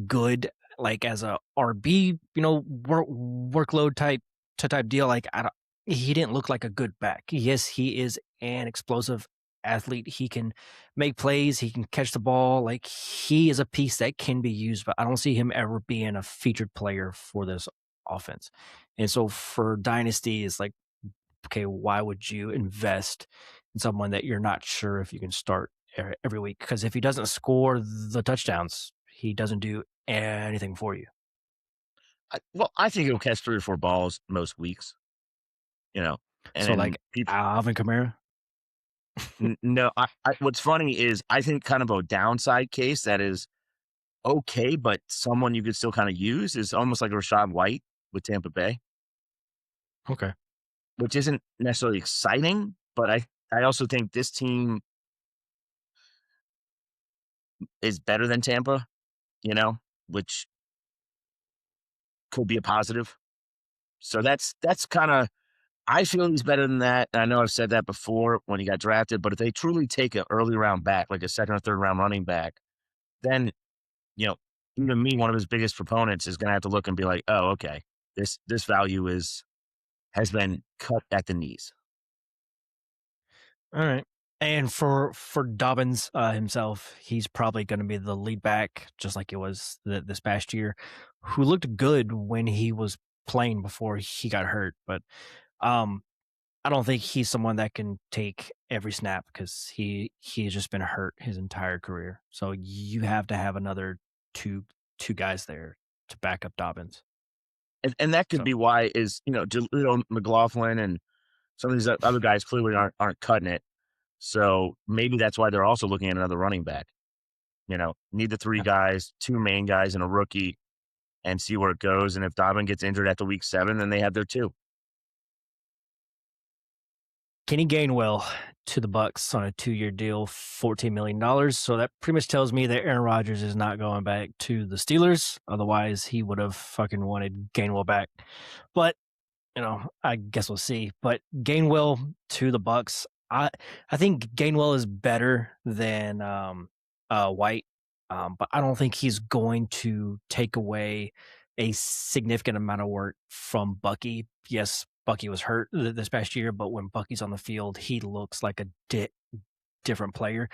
good like as a RB, workload type deal. Like he didn't look like a good back. Yes, he is an explosive athlete. He can make plays. He can catch the ball. Like he is a piece that can be used, but I don't see him ever being a featured player for this offense. And so for Dynasty, it's like, okay, why would you invest in someone that you're not sure if you can start every week? Because if he doesn't score the touchdowns, he doesn't do anything for you.
I think he'll catch 3 or 4 balls most weeks, you know, and
So
then
like
people.
Alvin Kamara,
No, what's funny is I think kind of a downside case that is okay, but someone you could still kinda use is almost like a Rashad White with Tampa Bay,
okay.
which isn't necessarily exciting, but I also think this team is better than Tampa, which could be a positive. So that's kinda I feel he's better than that, and I know I've said that before when he got drafted, but if they truly take an early round back, like a 2nd or 3rd round running back, then, you know, even me, one of his biggest proponents, is gonna have to look and be like, "Oh, okay. This value has been cut at the knees."
All right. And for Dobbins himself, he's probably going to be the lead back, just like it was this past year, who looked good when he was playing before he got hurt. But um, I don't think he's someone that can take every snap because he's just been hurt his entire career. So you have to have another two guys there to back up Dobbins.
And that could
So
be why is, Jaleel McLaughlin and some of these other guys clearly aren't cutting it. So maybe that's why they're also looking at another running back. Need the 3
yeah.
guys, 2 main guys, and a rookie, and see where it goes. And if Dobbin gets injured after week 7, then they have their 2.
Kenny Gainwell to the Bucks on a 2-year deal, $14 million. So that pretty much tells me that Aaron Rodgers is not going back to the Steelers. Otherwise, he would have fucking wanted Gainwell back. But I guess we'll see. But Gainwell to the Bucks, I think Gainwell is better than White, but I don't think he's going to take away a significant amount of work from Bucky. Yes, Bucky was hurt this past year, but when Bucky's on the field, he looks like a different player.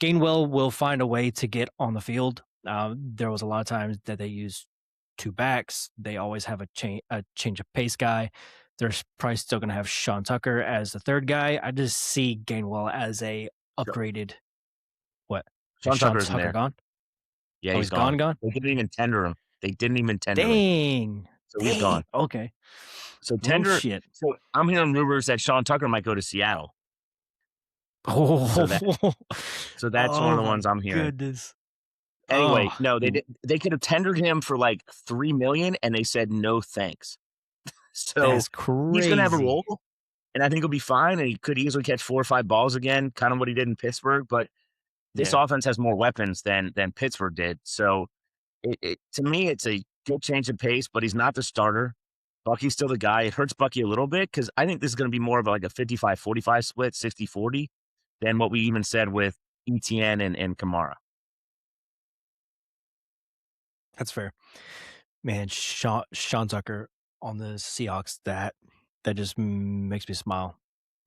Gainwell will find a way to get on the field. There was a lot of times that they used 2 backs. They always have a change of pace guy. They're probably still going to have Sean Tucker as the 3rd guy. I just see Gainwell as a upgraded. What? Is
Sean
Sean
Tucker isn't
Tucker
there.
gone?
Yeah,
Oh,
he's
he's gone.
gone.
Gone.
They didn't even tender him. They didn't even tender him.
Dang.
So he's
Dang.
gone.
Okay.
So
Well,
tender.
shit.
So I'm hearing rumors that Sean Tucker might go to Seattle. So that
Oh.
so that's one of
Oh
the
my
ones I'm hearing.
goodness.
Anyway,
Oh,
no, they could have tendered him for like 3 million, and they said no thanks. So
that's
he's gonna have a
crazy.
role, and I think he'll be fine, and he could easily catch 4 or 5 balls again, kind of what he did in Pittsburgh. But this
Yeah.
offense has more weapons than Pittsburgh did. So to me, it's a good change of pace, but he's not the starter. Bucky's still the guy. It hurts Bucky a little bit because I think this is going to be more of like a 55-45 split, 60-40, than what we even said with ETN and Kamara.
That's fair. Man, Sean Tucker on the Seahawks, that just makes me smile.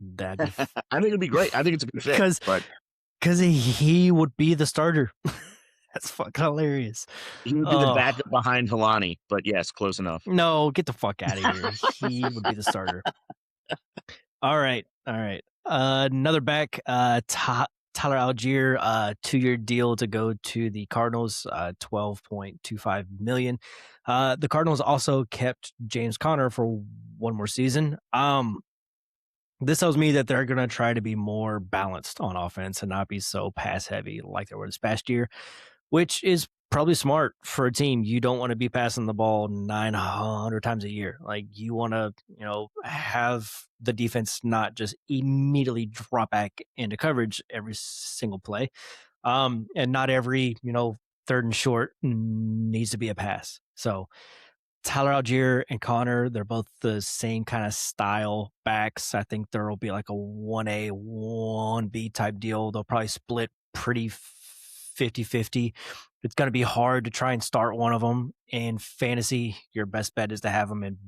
That'd be
I think it'd be great. I think it's a good fit,
because
but
because he would be the starter. That's fucking hilarious.
he would be the
Oh,
backup behind Helani. But yes, close enough.
no, get the fuck out of here. He would be the starter. All right. All right. Another back, Tyler Algier, 2-year deal to go to the Cardinals, 12.25 million. The Cardinals also kept James Conner for one more season. This tells me that they're gonna try to be more balanced on offense and not be so pass heavy like they were this past year, which is probably smart for a team. You don't want to be passing the ball 900 times a year. Like you want to, have the defense not just immediately drop back into coverage every single play. And not every, third and short needs to be a pass. So Tyler Algier and Connor, they're both the same kind of style backs. I think there will be like a 1A, 1B type deal. They'll probably split pretty 50-50. It's going to be hard to try and start one of them in fantasy. Your best bet is to have him in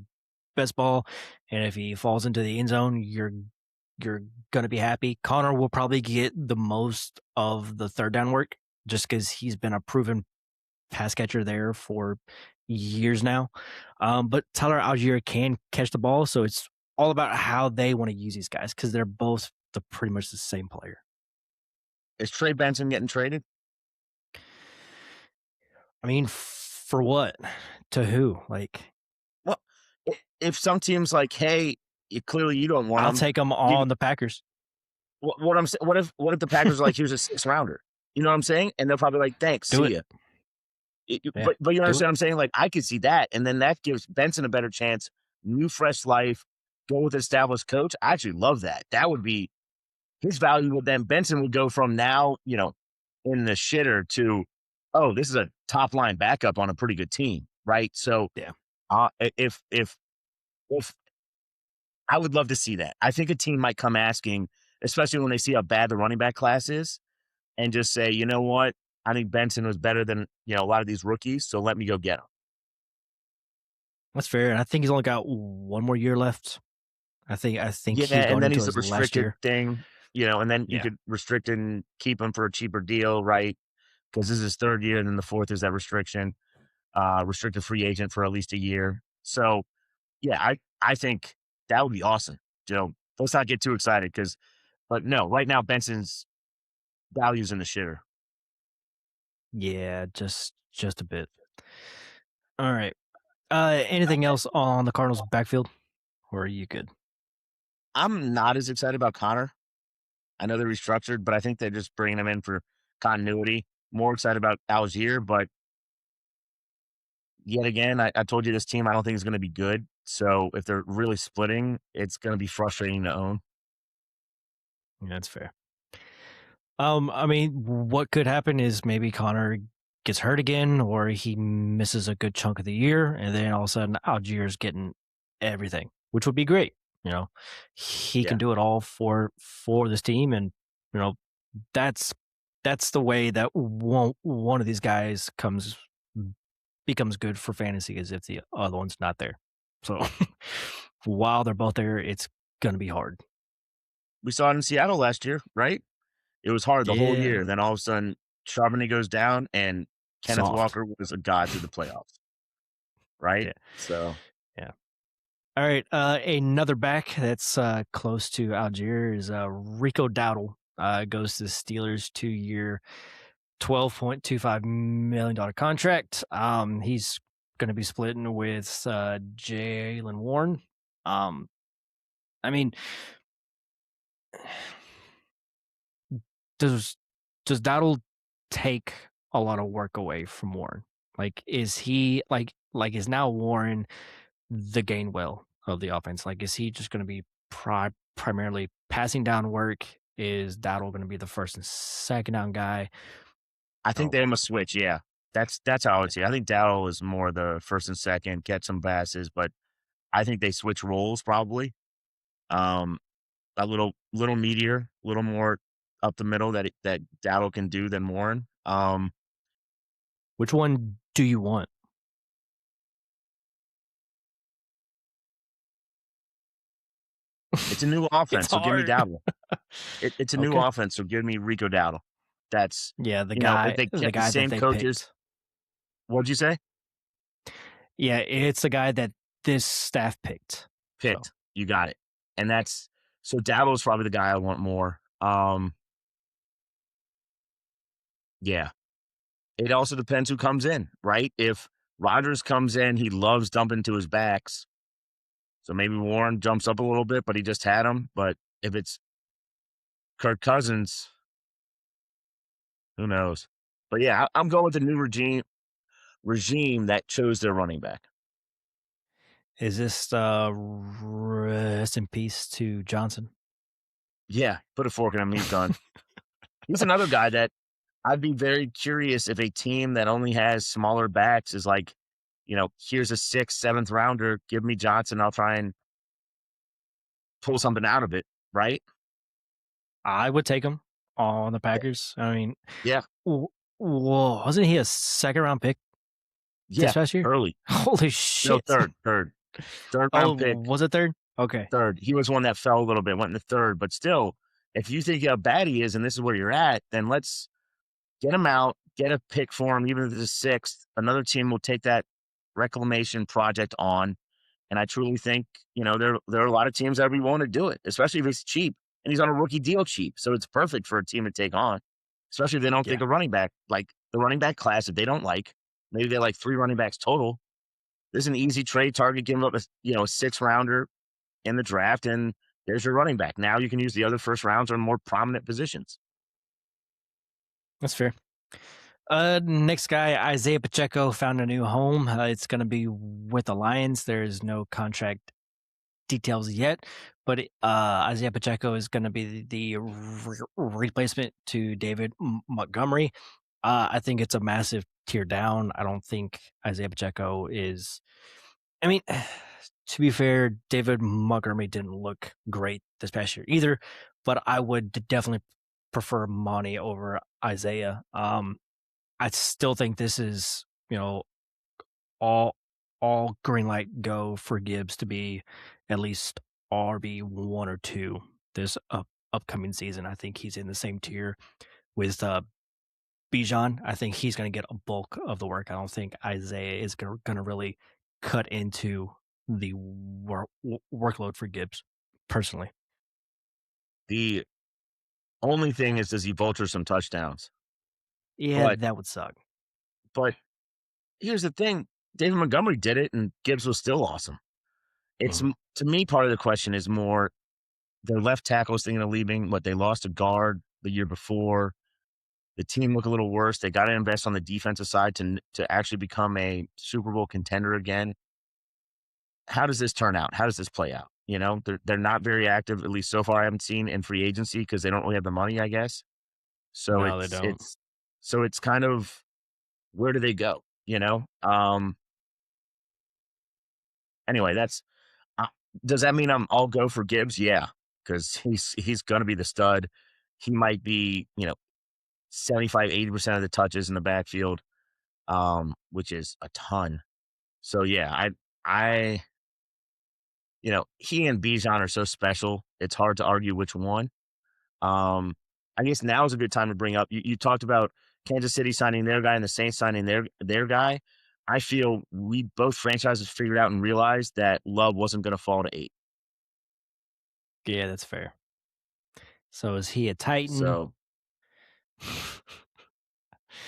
best ball. And if he falls into the end zone, you're going to be happy. Connor will probably get the most of the third down work just because he's been a proven pass catcher there for years now. But Tyler Algier can catch the ball, so it's all about how they want to use these guys because they're both pretty much the same player.
Is Trey Benson getting traded?
I mean, for what? To who? Like,
Well, if some teams like, hey, clearly you don't want
I'll
him.
take them
You,
on the Packers.
what I'm saying? What if the Packers are like, here's a 6th rounder? You know what I'm saying? And they're probably like, thanks,
Do
see
it.
ya.
Yeah,
But you
do
understand
it.
what I'm saying? Like I could see that, and then that gives Benson a better chance. New fresh life. Go with established coach. I actually love that. That would be his value. Would then Benson would go from now, in the shitter to, oh, this is a top line backup on a pretty good team, right? So,
Yeah.
if I would love to see that. I think a team might come asking, especially when they see how bad the running back class is, and just say, you know what? I think Benson was better than a lot of these rookies, so let me go get him.
That's fair. And I think he's only got one more year left. I think
Yeah,
he's
and
going
then
into
he's a
his last
restricted
year.
thing, and then you
Yeah.
could restrict and keep him for a cheaper deal, right? Because this is his 3rd year, and then the 4th is that restriction, restricted free agent for at least a year. So, yeah, I think that would be awesome. Let's not get too excited but no, right now Benson's value's in the shitter.
Yeah, just a bit. All right. Anything else on the Cardinals backfield? Or are you good?
I'm not as excited about Connor. I know they're restructured, but I think they're just bringing him in for continuity. More excited about Algier, but yet again, I told you this team I don't think is going to be good. So if they're really splitting, it's going to be frustrating to own.
Yeah, that's fair. I mean, what could happen is maybe Connor gets hurt again, or he misses a good chunk of the year, and then all of a sudden Algier's getting everything, which would be great. You know, he
Yeah,
can do it all for this team, and you know that's that's the way that one of these guys becomes good for fantasy, is if the other one's not there. So while they're both there, it's gonna be hard.
we saw it in Seattle last year, right? It was hard the whole
Yeah,
year. Then all of a sudden, Charbonnet goes down, and Kenneth
soft.
Walker was a god through the playoffs, right?
Yeah,
So
yeah. All right, another back that's close to Algier is Rico Dowdle. Goes to the Steelers, 2 year, $12.25 million contract. He's going to be splitting with Jalen Warren. Um, I mean, does does Dowdle take a lot of work away from Warren? Like, is he like is now Warren the Gainwell of the offense? Like, is he just going to be primarily passing down work? Is Dowdle going to be the first and second down guy?
I think
Oh,
they must switch. Yeah, that's how I
yeah.
would see it. I think Dowdle is more the first and second, get some passes, but I think they switch roles probably. Um, a little meatier, a little more up the middle that Dowdle can do than Warren.
Which one do you want?
It's a new
It's
offense, so give me
hard.
Dowdle. It's a new
Okay.
offense, so give me Rico Dowdle. That's
Yeah, the
if
guy
they
the
kept the
guy that
same
they
coaches.
picked.
What'd you say?
Yeah, it's the guy that this staff picked. So,
Picked. You got it. And that's so Dowdle's probably the guy I want more. Yeah. It also depends who comes in, right? If Rodgers comes in, he loves dumping to his backs. So maybe Warren jumps up a little bit, but he just had him. But if it's Kirk Cousins, who knows? But yeah, I'm going with the new regime that chose their running back.
Is this rest in peace to Johnson?
Yeah, put a fork in him. He's done. He's another guy that I'd be very curious if a team that only has smaller backs is like, here's a sixth, seventh rounder. Give me Johnson. I'll try and pull something out of it. Right?
I would take him on the Packers. I mean,
Yeah.
w- whoa, wasn't he a second round pick this
Yeah.
past year?
Early.
Holy
No,
shit!
third
Oh,
round pick.
was it third? Okay,
Third. He was one that fell a little bit, went in the third. But still, if you think how bad he is and this is where you're at, then let's get him out, get a pick for him, even if it's a sixth. Another team will take that reclamation project on. And I truly think, there are a lot of teams that would be willing to do it, especially if it's cheap. And he's on a rookie deal cheap. So it's perfect for a team to take on, especially if they don't
yeah,
think a running back, like the running back class, if they don't like, maybe they like 3 running backs total. This is an easy trade target, give him up a 6 rounder in the draft, and there's your running back. Now you can use the other first rounds on more prominent positions.
that's fair. Next guy, Isaiah Pacheco found a new home. It's going to be with the Lions. There's no contract details yet, but Isaiah Pacheco is going to be the replacement to David Montgomery. I think it's a massive tear down. I don't think Isaiah Pacheco is. I mean, to be fair, David Montgomery didn't look great this past year either, but I would definitely prefer Monty over Isaiah. I still think this is, all green light go for Gibbs to be at least RB1 or 2 this upcoming season. I think he's in the same tier with Bijan. I think he's going to get a bulk of the work. I don't think Isaiah is going to really cut into the workload for Gibbs personally.
The only thing is, does he vulture some touchdowns?
Yeah,
But
that would suck.
but here's the thing: David Montgomery did it, and Gibbs was still awesome. It's
Mhm.
to me, part of the question is more their left tackles thinking of leaving. What, they lost a guard the year before. The team look a little worse. They got to invest on the defensive side to actually become a Super Bowl contender again. How does this turn out? How does this play out? They're not very active, at least so far. I haven't seen in free agency because they don't really have the money, I guess. So
No, they
it's
don't.
it's so it's kind of, where do they go? Anyway, uh, does that mean I'll go for Gibbs? Yeah, because he's gonna be the stud. He might be, 75, 80% of the touches in the backfield, which is a ton. So yeah, I he and Bijan are so special. It's hard to argue which one. Um, I guess now is a good time to bring up. You talked about Kansas City signing their guy and the Saints signing their guy. I feel we both franchises figured out and realized that Love wasn't going to fall to 8.
Yeah, that's fair. So is he a Titan?
So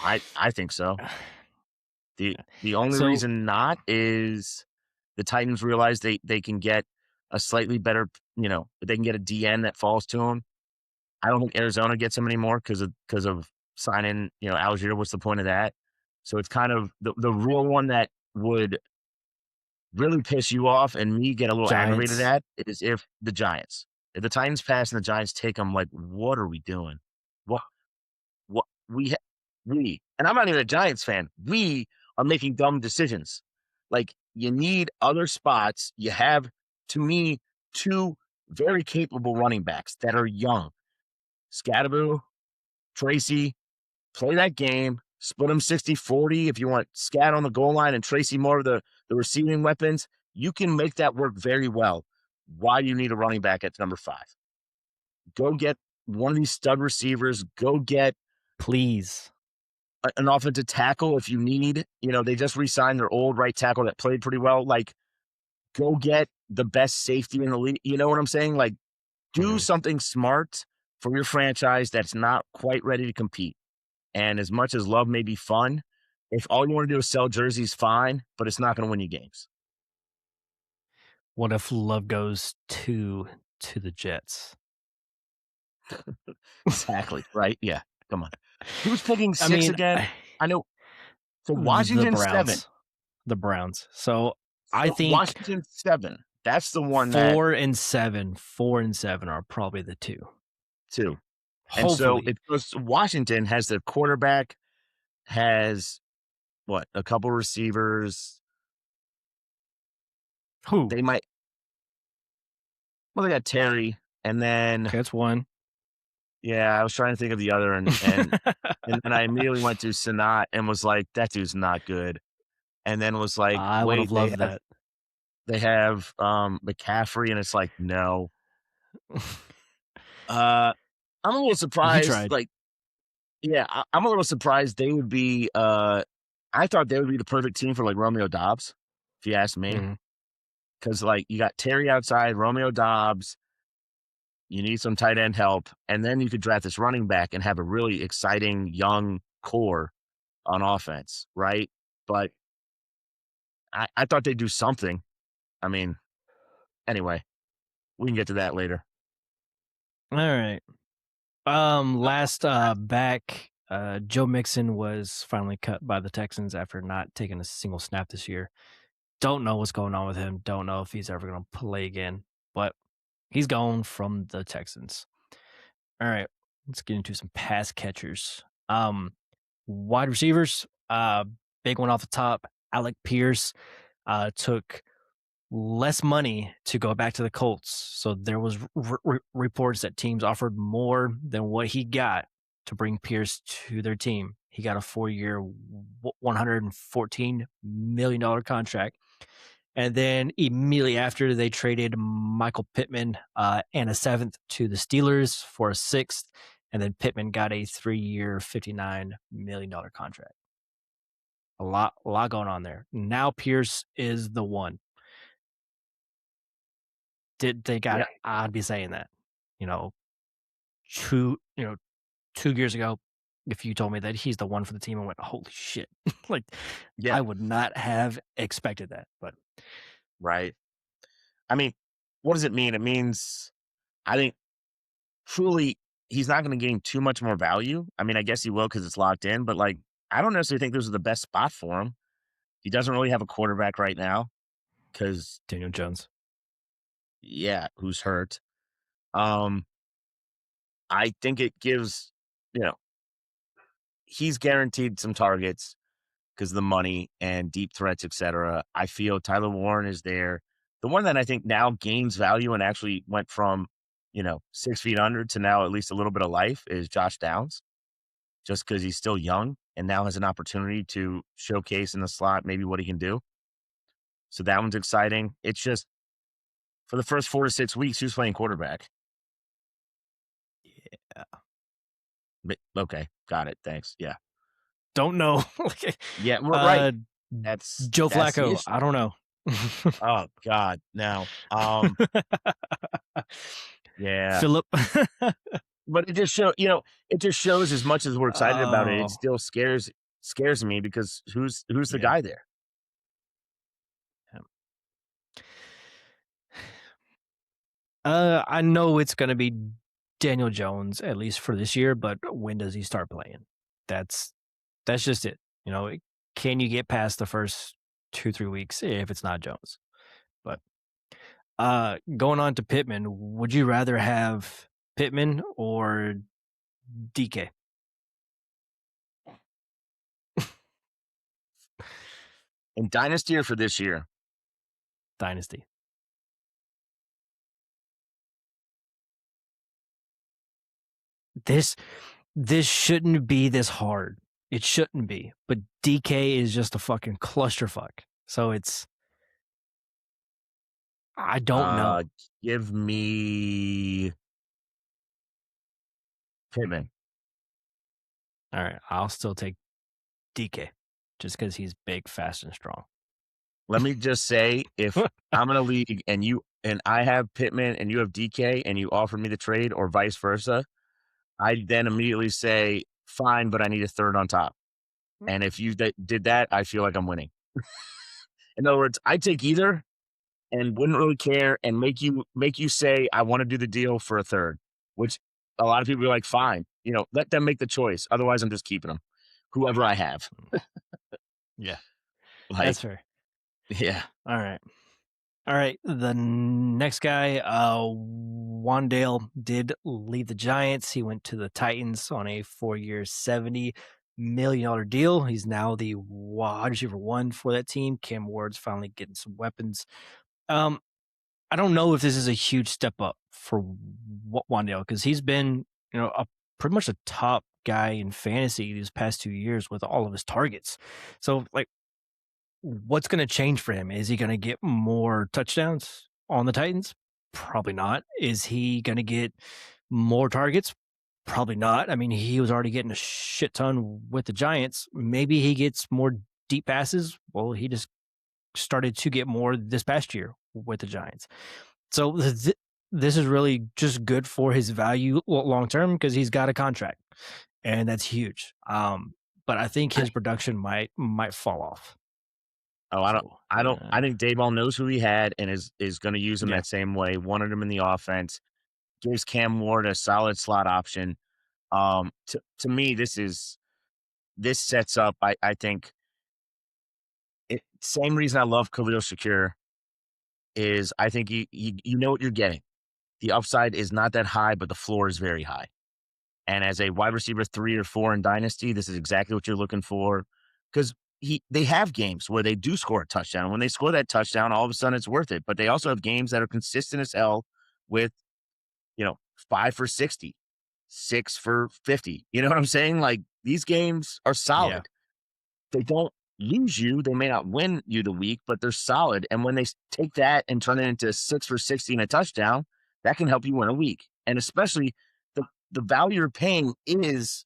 I think so. The only
So
reason not is the Titans realize they can get a slightly better, they can get a DN that falls to them. I don't think Arizona gets him anymore because of signing, Algier. What's the point of that? So it's kind of the real one that would really piss you off and me get a little aggravated
Giants.
at is if the Titans pass and the Giants take them, like, what are we doing? What what and I'm not even a Giants fan. We are making dumb decisions. Like, you need other spots. You have, to me, two very capable running backs that are young. Scadaboo, Tracy, play that game, split them 60-40. If you want Scat on the goal line and Tracy more of the receiving weapons, you can make that work very well. Why do you need a running back at number 5? Go get one of these stud receivers. Go get
Please.
an offensive tackle if you need. They just re-signed their old right tackle that played pretty well. Like, go get the best safety in the league. You know what I'm saying? Like, do
Mhm.
something smart for your franchise that's not quite ready to compete. And as much as Love may be fun, if all you want to do is sell jerseys, fine, but it's not going to win you games.
What if Love goes to the Jets?
Exactly, right? Yeah, come on. Who's picking
I
6
mean,
again? I know so
the
Washington 7.
Browns. The Browns. So, I
So
think
Washington 7. That's the one that
4 and 7 4 and 7 are probably the 2.
2. And so
Hopefully.
it goes Washington has the quarterback, has what, a couple receivers.
Who?
They might well, they got Terry, and then
Okay, that's 1.
yeah, I was trying to think of the other and then I immediately went to Sanat and was like, "That dude's not good." And then was like,
I would have
"Wait,
loved that.
they have, McCaffrey," and it's like, "No." Uh, I'm a little
You
surprised,
tried.
like yeah, I'm a little surprised they would be, I thought they would be the perfect team for, like, Romeo Dobbs, if you ask me,
Mhm.
because like, you got Terry outside, Romeo Dobbs, you need some tight end help, and then you could draft this running back and have a really exciting young core on offense, right? But I thought they'd do something. I mean, anyway, we can get to that later.
Alright. Last, back, Joe Mixon was finally cut by the Texans after not taking a single snap this year. Don't know what's going on with him, don't know if he's ever gonna play again, but he's gone from the Texans. Alright, let's get into some pass catchers. Wide receivers, big one off the top, Alec Pierce, took less money to go back to the Colts. So there was reports that teams offered more than what he got to bring Pierce to their team. He got a 4-year, $114 million contract. And then immediately after, they traded Michael Pittman and a seventh to the Steelers for a sixth. And then Pittman got a 3-year, $59 million contract. A lot going on there. Now Pierce is the one. Did they got
Yeah,
it? I'd be saying that. You know, 2 you know, 2 years ago, if you told me that he's the one for the team, I went, "Holy shit." Like,
yeah,
I would not have expected that, but
right. I mean, what does it mean? It means I think truly he's not going to gain too much more value. I mean, I guess he will because it's locked in, but like, I don't necessarily think this is the best spot for him. He doesn't really have a quarterback right now because,
Daniel Jones.
yeah, who's hurt. Um, I think it gives, you know, he's guaranteed some targets because of the money and deep threats, etc. I feel Tyler Warren is there. The one that I think now gains value and actually went from, 6 feet under to now at least a little bit of life is Josh Downs, just because he's still young and now has an opportunity to showcase in the slot maybe what he can do. So that one's exciting. It's just for the first 4 to 6 weeks, he was playing quarterback.
Yeah.
But, okay, got it. Thanks. Yeah,
Don't know. Okay.
yeah, we're right.
Uh,
That's
Joe
that's the
Flacco,
issue.
I don't know.
Oh God, no. Yeah,
Philip.
but it just shows as much as we're excited about it, it
Oh,
still scares me because who's the
yeah.
guy there?
Yeah. I know it's gonna be Daniel Jones, at least for this year, but when does he start playing? That's that's just it. You know, can you get past the first 2, 3 weeks if it's not Jones? But, going on to Pittman, would you rather have Pittman or DK?
In Dynasty or for this year?
Dynasty. This this shouldn't be this hard. It shouldn't be, but DK is just a fucking clusterfuck. So it's I don't
Uh,
know.
give me Pittman.
Alright, I'll still take DK just because he's big, fast, and strong.
Let me just say, if I'm in a league and I have Pittman and you have DK and you offer me the trade or vice versa, I then immediately say, "Fine, but I need a third on top." And if you did that, I feel like I'm winning. In other words, I take either, and wouldn't really care and make you say, "I wanna do the deal for a third," which a lot of people are like, "Fine." Let them make the choice. Otherwise, I'm just keeping them, whoever I have.
Yeah,
Like,
that's fair.
yeah.
All right. All right. The next guy, Wandale did leave the Giants. He went to the Titans on a 4-year, $70 million deal. He's now the wide receiver one for that team. Cam Ward's finally getting some weapons. Um, I don't know if this is a huge step up for Wandale because he's been, pretty much a top guy in fantasy these past 2 years with all of his targets. So, like, what's going to change for him? Is he going to get more touchdowns on the Titans? Probably not. Is he going to get more targets? Probably not. I mean, he was already getting a shit ton with the Giants. Maybe he gets more deep passes. Well, he just started to get more this past year with the Giants. So this is really just good for his value long term because he's got a contract, and that's huge. But I think his
I
production might fall off.
Oh,
So
I think Dayball knows who he had and is gonna use him
yeah,
that same way, wanted him in the offense, gives Cam Ward a solid slot option. To me, this sets up, I think same reason I love Khalil Shakir is I think you know what you're getting. The upside is not that high, but the floor is very high. And as a wide receiver 3 or 4 in Dynasty, this is exactly what you're looking for because they have games where they do score a touchdown. When they score that touchdown, all of a sudden it's worth it. But they also have games that are consistent as hell with, you know, 5 for 60, 6 for 50. You know what I'm saying? Like these games are
yeah,
solid. They don't lose you. They may not win you the week, but they're solid. And when they take that and turn it into 6 for 60 and a touchdown, that can help you win a week. And especially the value you're paying is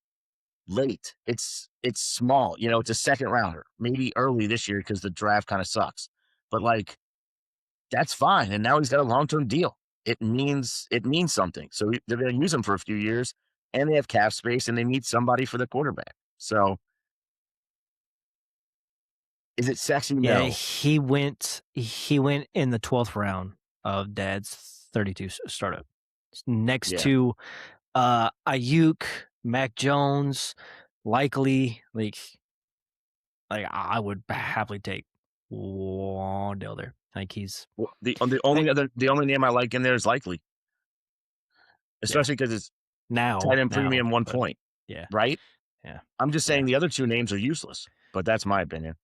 late. It's small. It's a second rounder, maybe early this year because the draft kind of sucks. But like that's fine. And now he's got a long term deal. It means something. So they're going to use him for a few years, and they have cap space, and they need somebody for the quarterback. So is it sexy?
yeah.
No.
He went in the 12th round of Dad's 32 startup, next
Yeah.
to Ayuk, Mac Jones, likely like I would happily take Wandale there. Like he's
Well,
like
the only name I like in there is Likely,
yeah
especially because it's tight end
now,
premium one
but
point,
yeah,
right?
yeah,
I'm just
yeah,
saying the other two names are useless, but that's my opinion.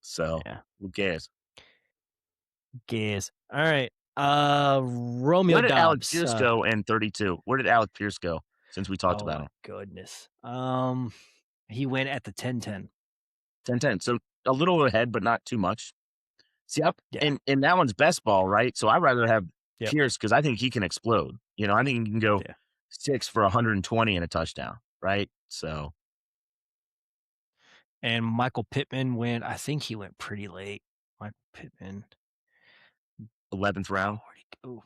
So
yeah.
who cares?
Guess. All right. Romeo
Where did Alec
Dobbs.
Pierce go in 32? Where did Alec Pierce go since we talked
Oh
about
my
him?
goodness. He went at the 10-10.
10-10. So a little ahead, but not too much. See,
Yeah.
and that one's best ball, right? So I'd rather have
Yep.
Pierce because I think he can explode. I think he can go
Yeah.
6 for 120 and a touchdown, right? So
And Michael Pittman went. I think he went pretty late. Michael Pittman.
11th round,
Where'd he go?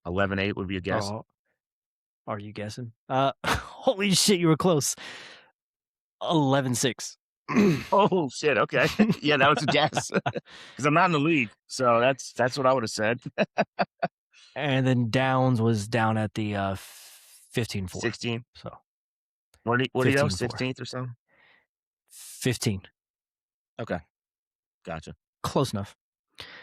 11-8 would be a guess.
Oh, are you guessing? Holy shit, you were close. 11-6.
Oh shit. Okay. Yeah, that was a guess because I'm not in the league. So that's what I would have said.
And then Downs was down at the 15-4.
16.
So
What do you know?
15-4.
16th or something?
15.
Okay. Gotcha.
Close enough.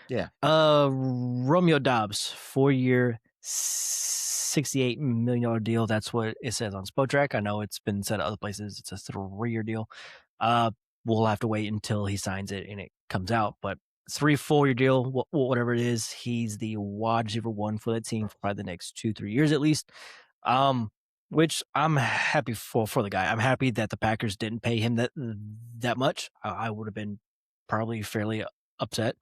Yeah.
Romeo Dobbs, 4-year, $68 million deal. That's what it says on Spotrac. I know it's been said at other places. It's a 3-year deal. Uh, we'll have to wait until he signs it and it comes out. But 3-4-year deal, whatever it is, he's the wide receiver one for that team for probably the next 2-3 years at least. Which I'm happy for the guy. I'm happy that the Packers didn't pay him that much. I would have been probably fairly upset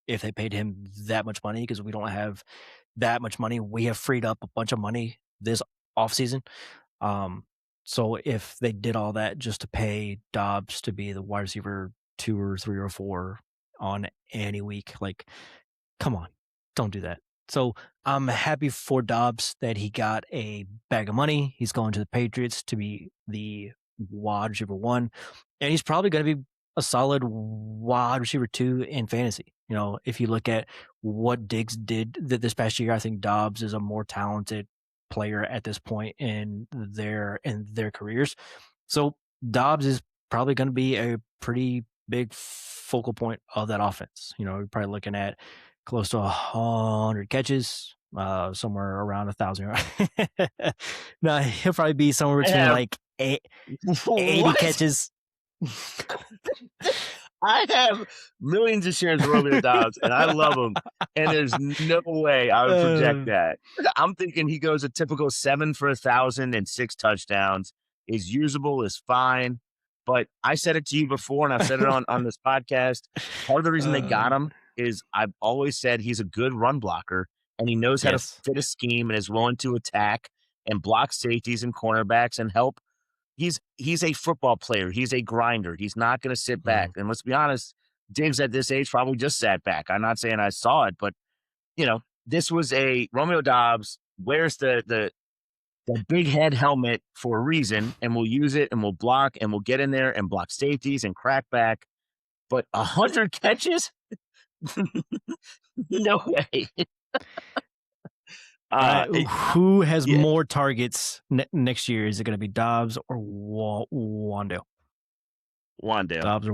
if they paid him that much money because we don't have that much money. We have freed up a bunch of money this offseason. Um, so if they did all that just to pay Dobbs to be the wide receiver 2 or 3 or 4 on any week, like, come on, don't do that. So I'm happy for Dobbs that he got a bag of money. He's going to the Patriots to be the wide receiver one, and he's probably going to be a solid wide receiver 2 in fantasy. You know, if you look at what Diggs did this past year, I think Dobbs is a more talented player at this point in their careers. So Dobbs is probably going to be a pretty big focal point of that offense. You know, you're probably looking at close to 100 catches, somewhere around 1,000. No, he'll probably be somewhere
I
between
have
like 80
what?
catches.
I have millions of shares of Romeo Dobbs, and I love him. And there's no way I would project
Uh,
that. I'm thinking he goes a typical 7 for 1,000 and 6 touchdowns. Is usable, is fine. But I said it to you before, and I've said it on this podcast. Part of the reason they got
uh,
him is I've always said he's a good run blocker, and he knows how to
yes.
fit a scheme and is willing to attack and block safeties and cornerbacks and help. He's a football player. He's a grinder. He's not going to sit back.
Mm,
And let's be honest, Diggs at this age probably just sat back. I'm not saying I saw it, but this was a Romeo Dobbs wears the big head helmet for a reason, and we'll use it and we'll block and we'll get in there and block safeties and crack back. But 100 catches? No way.
all right.
It,
Who has
yeah,
more targets next year? Is it going to be Dobbs or Wandale?
Wandale.
Dobbs or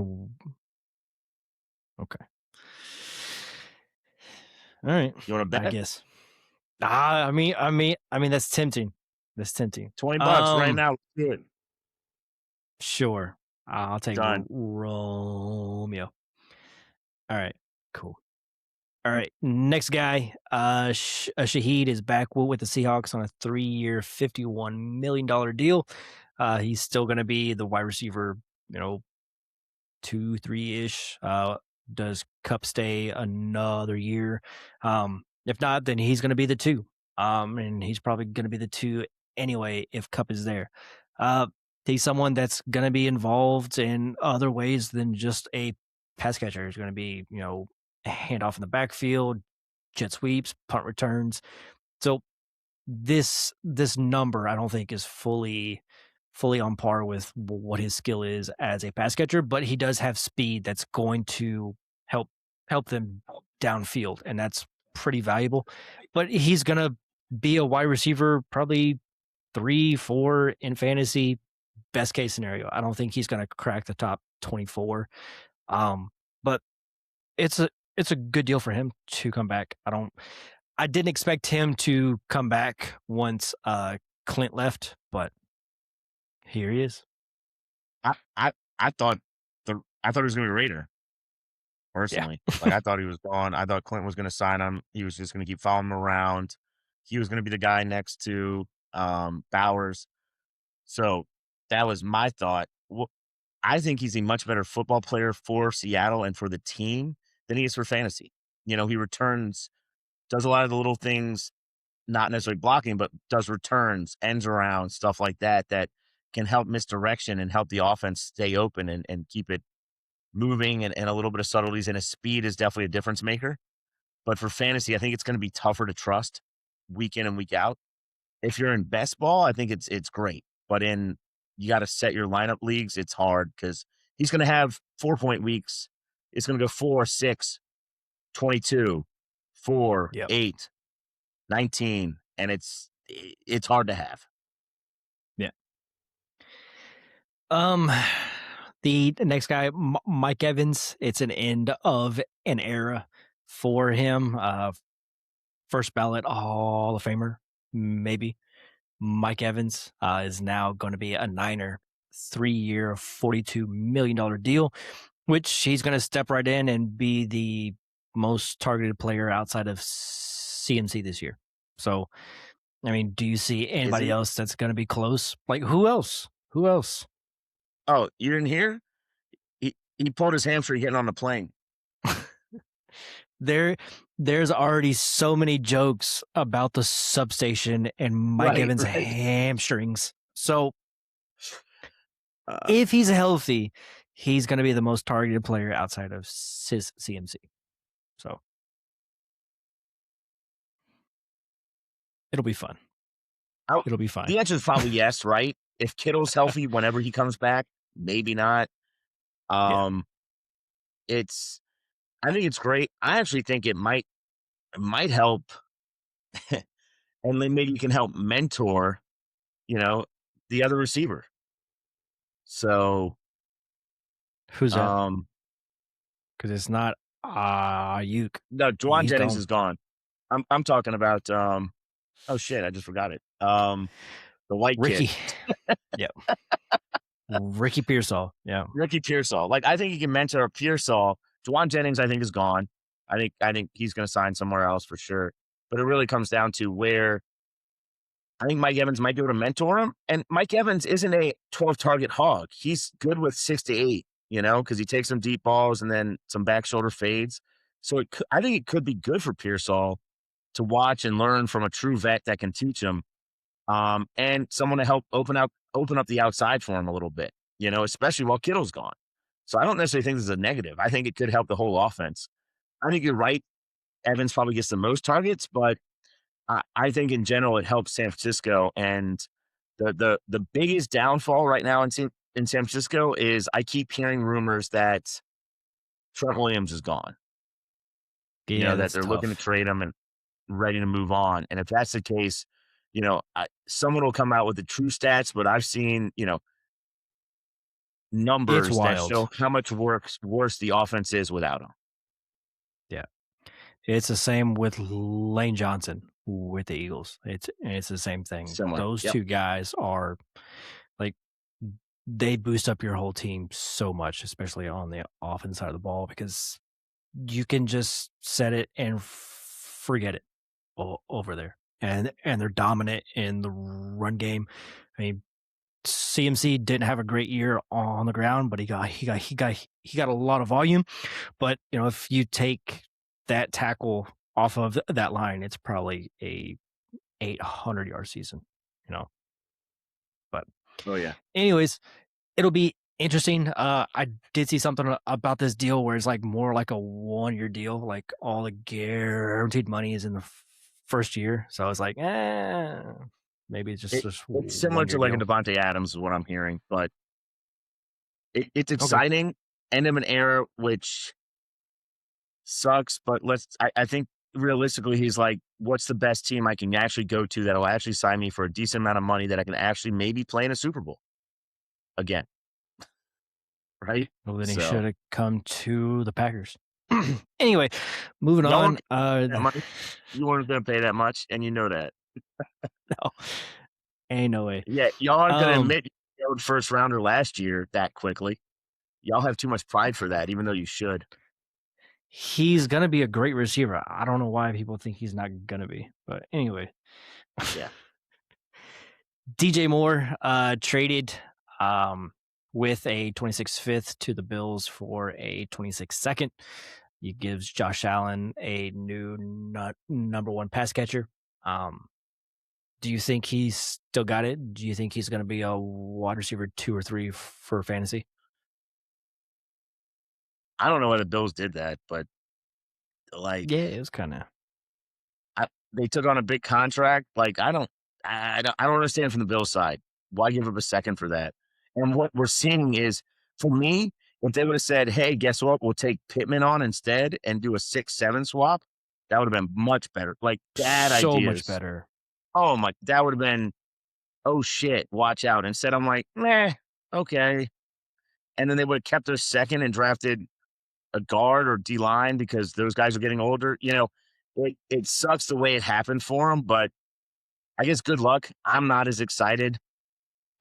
okay. All right.
You want to
I
bet?
guess. That's tempting. That's tempting.
$20 right now. Good.
Sure. I'll take
Done.
Romeo. All right. Cool. All right. Next guy, Shaheed is back with the Seahawks on a 3-year, $51 million deal. He's still going to be the wide receiver, 2, 3-ish. Does Cup stay another year? If not, then he's going to be the 2. And he's probably going to be the 2 anyway if Cup is there. He's someone that's going to be involved in other ways than just a pass catcher. He's going to be, handoff in the backfield, jet sweeps, punt returns. So this number I don't think is fully on par with what his skill is as a pass catcher, but he does have speed that's going to help them downfield, and that's pretty valuable. But he's gonna be a wide receiver, probably 3, 4 in fantasy, best case scenario. I don't think he's gonna crack the top 24. But it's a good deal for him to come back. I didn't expect him to come back once Clint left, but here he is.
I thought I thought he was gonna be a Raider,
Yeah.
personally. Like, I thought he was gone. I thought Clint was gonna sign him. He was just gonna keep following him around. He was gonna be the guy next to Bowers. So that was my thought. I think he's a much better football player for Seattle and for the team than he is for fantasy. He returns, does a lot of the little things, not necessarily blocking, but does returns, ends around, stuff like that, that can help misdirection and help the offense stay open and keep it moving and a little bit of subtleties. And his speed is definitely a difference maker. But for fantasy, I think it's going to be tougher to trust week in and week out. If you're in best ball, I think it's great. But you got to set your lineup leagues, it's hard because he's going to have 4-point weeks. It's going to go 4, 6, 22, 4,
Yep.
8, 19, and it's hard to have.
Yeah. Um, the next guy, Mike Evans. It's an end of an era for him. First ballot Hall of Famer, maybe. Mike Evans is now going to be a Niner, 3-year, $42 million deal, which he's going to step right in and be the most targeted player outside of CMC this year. So, I mean, do you see
Is
anybody
he?
else that's going to be close? Like, who else? Who else?
Oh, you didn't hear? He pulled his hamstring getting on the plane.
There's already so many jokes about the substation and Mike
Right,
Evans'
right.
hamstrings. So
Uh,
if he's healthy, he's going to be the most targeted player outside of CMC. So it'll be fun.
I,
It'll be fine.
the answer is probably yes, right? If Kittle's healthy whenever he comes back, maybe not.
Yeah.
it's I think it's great. I actually think it might help, and then maybe you can help mentor, you know, the other receiver. So,
Who's that?
um,
Because it's not Ayuk.
no, Juwan
He's
Jennings
gone.
is gone. I'm talking about, oh shit, I just forgot it. The white kid,
Ricky. Yeah. Ricky Pearsall. Yeah.
Ricky Pearsall. Like, I think he can mentor Pearsall. Juwan Jennings, I think, is gone. I think he's gonna sign somewhere else for sure. But it really comes down to where I think Mike Evans might be able to mentor him. And Mike Evans isn't a 12 target hog. He's good with 6 to 8, because he takes some deep balls and then some back shoulder fades. So I think it could be good for Pearsall to watch and learn from a true vet that can teach him, and someone to help open up the outside for him a little bit, especially while Kittle's gone. So I don't necessarily think this is a negative. I think it could help the whole offense. I think you're right. Evans probably gets the most targets, but I think in general it helps San Francisco. And the biggest downfall right now in San Francisco is I keep hearing rumors that Trent Williams is gone.
Yeah,
That
that's
they're looking to
tough.
trade him and ready to move on. And if that's the case, someone will come out with the true stats, but I've seen
It's
numbers that
wild.
show how much worse the offense is without him.
Yeah. It's the same with Lane Johnson with the Eagles. It's the same thing.
Similar.
Those
Yep.
two guys are like they boost up your whole team so much, especially on the offense side of the ball, because you can just set it and forget it over there. And they're dominant in the run game. I mean, CMC didn't have a great year on the ground, but he got a lot of volume. But if you take that tackle off of that line, it's probably a 800-yard season. You know, but
Oh yeah.
anyways, it'll be interesting. I did see something about this deal where it's like more like a 1-year deal, like all the guaranteed money is in the first year. So I was like, maybe it's just
It,
this
it's similar
one
to
year
like a
deal.
Devontae Adams is what I'm hearing, but it's
Okay.
exciting. End of an era, which sucks, but I think realistically, he's like, what's the best team I can actually go to that'll actually sign me for a decent amount of money that I can actually maybe play in a Super Bowl again, right?
Well, then he
So
should have come to the Packers. Anyway, moving
y'all
on.
weren't that money. You weren't going to pay that much, and you know that.
No, ain't no way.
Yeah, y'all aren't going to
Um,
admit you failed first rounder last year that quickly. Y'all have too much pride for that, even though you should.
he's gonna be a great receiver. I don't know why people think he's not gonna be, but anyway,
Yeah.
DJ Moore traded um, with a 26 fifth to the Bills for a 26 second. He gives Josh Allen a new number one pass catcher. Um, do you think he's still got it? Do you think he's going to be a wide receiver 2 or 3 for fantasy?
I don't know why the Bills did that, but like
Yeah, it was kind of.
they took on a big contract. Like I don't understand from the Bills side. Why give up a second for that? And what we're seeing is, for me, if they would have said, "Hey, guess what? We'll take Pittman on instead and do a 6-7 swap," that would have been much better. Like bad
So much
ideas.
better.
Oh my, that would have been, oh shit, watch out. Instead, I'm like, meh, okay. And then they would have kept their second and drafted a guard or D line because those guys are getting older. It sucks the way it happened for them, but I guess good luck. I'm not as excited.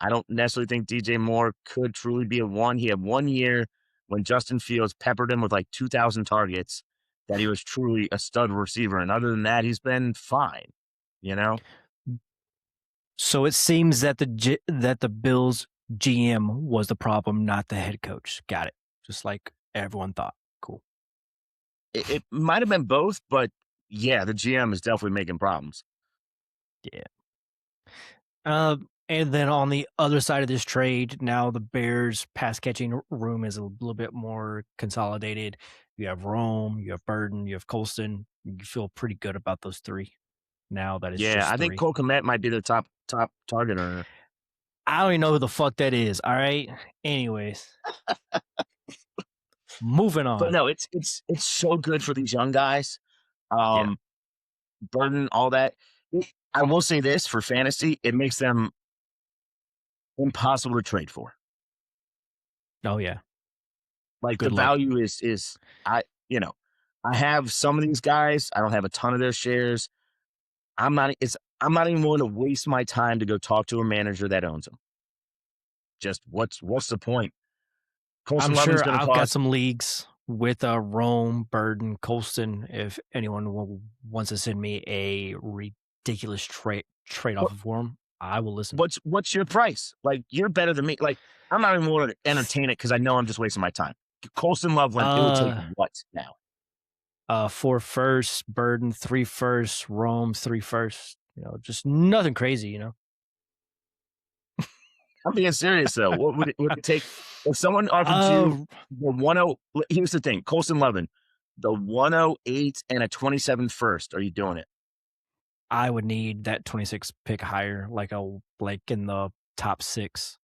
I don't necessarily think DJ Moore could truly be a one. He had 1 year when Justin Fields peppered him with like 2,000 targets that he was truly a stud receiver. And other than that, he's been fine, you know?
So it seems that that the Bills GM was the problem, not the head coach. Got it. Just like everyone thought. Cool.
It might have been both, but yeah, the GM is definitely making problems.
Yeah. And then on the other side of this trade, now the Bears pass catching room is a little bit more consolidated. You have Rome, you have Burden, you have Colston. You feel pretty good about those three now that it's
Yeah,
just
I think
three.
Cole Kmet might be the top target earner.
I don't even know who the fuck that is. All right. Anyways, Moving
But
on.
no, it's so good for these young guys.
Yeah.
Um, Burden, all that. I will say this for fantasy, it makes them impossible to trade for.
Oh yeah.
Like the
Good luck.
value is I you know, I have some of these guys. I don't have a ton of their shares. I'm not even willing to waste my time to go talk to a manager that owns them. Just what's the point?
I'm
Colson Levin's
sure
going to
I've got
cost
some leagues with Rome, Burden, Colston. If anyone wants to send me a ridiculous trade
what,
off of for 'em, I will listen.
what's your price? Like you're better than me. Like I'm not even willing to entertain it because I know I'm just wasting my time. Colson Loveland, it would take
Uh,
what now?
4 firsts, Burden 3 firsts, Rome 3 firsts. Just nothing crazy.
I'm being serious though. What would it take if someone offered you
Uh,
the 10? Here's the thing, Colson Levin, the 108 and a 27 first. Are you doing it?
I would need that 26 pick higher, like in the top 6.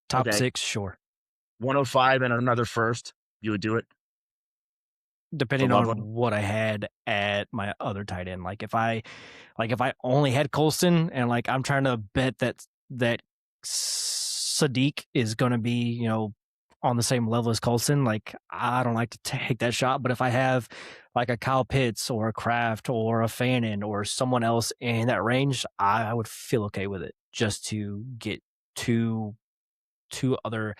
Top
Okay,
6, sure.
105 and another first. You would do it for
Depending on
Loveland?
what I had at my other tight end. If I only had Colston and I'm trying to bet that Sadiq is gonna be, on the same level as Colston, I don't like to take that shot. But if I have like a Kyle Pitts or a Kraft or a Fannin or someone else in that range, I would feel okay with it just to get two other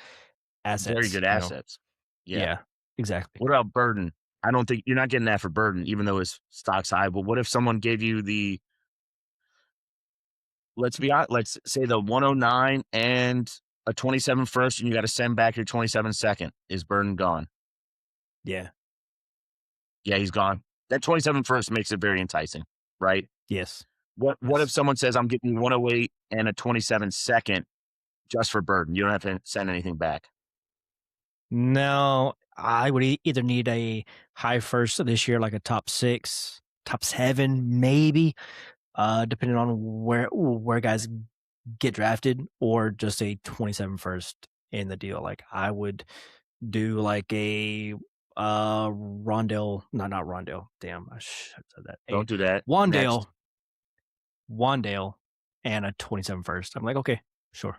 Very
assets,
good assets. Yeah.
Yeah, exactly.
What about Burden? I don't think you're not getting that for Burden, even though his stock's high. But what if someone gave you the let's be honest, let's say the 109 and a 27 first, and you got to send back your 27 second. Is Burden gone?
Yeah.
Yeah, he's gone. That 27 first makes it very enticing, right?
Yes.
What if
Yes.
someone says I'm getting 108 and a 27 second just for Burden? You don't have to send anything back.
No, I would either need a high first this year, like a top 6, top 7, maybe, depending on where guys get drafted, or just a 27 first in the deal. I would do like a Rondell, not Rondell. Damn, I should have said that. A
Don't do that.
Wandale,
Next.
Wandale, and a 27 first. I'm like, okay, sure,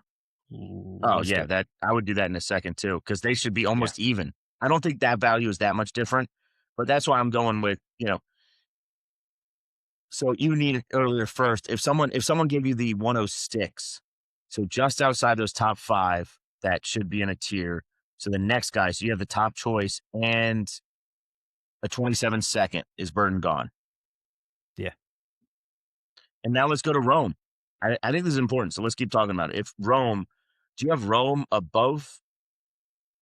Oh,
let's do
yeah,
it.
that I would do that in a second too, because they should be
Yeah.
almost even. I don't think that value is that much different, but that's why I'm going with, so you need it earlier first. If someone gave you the 106, so just outside those top 5, that should be in a tier. So the next guy, so you have the top choice and a 27 second. Is Burden gone?
Yeah.
And now let's go to Rome. I think this is important, so let's keep talking about it. If Rome, do you have Rome above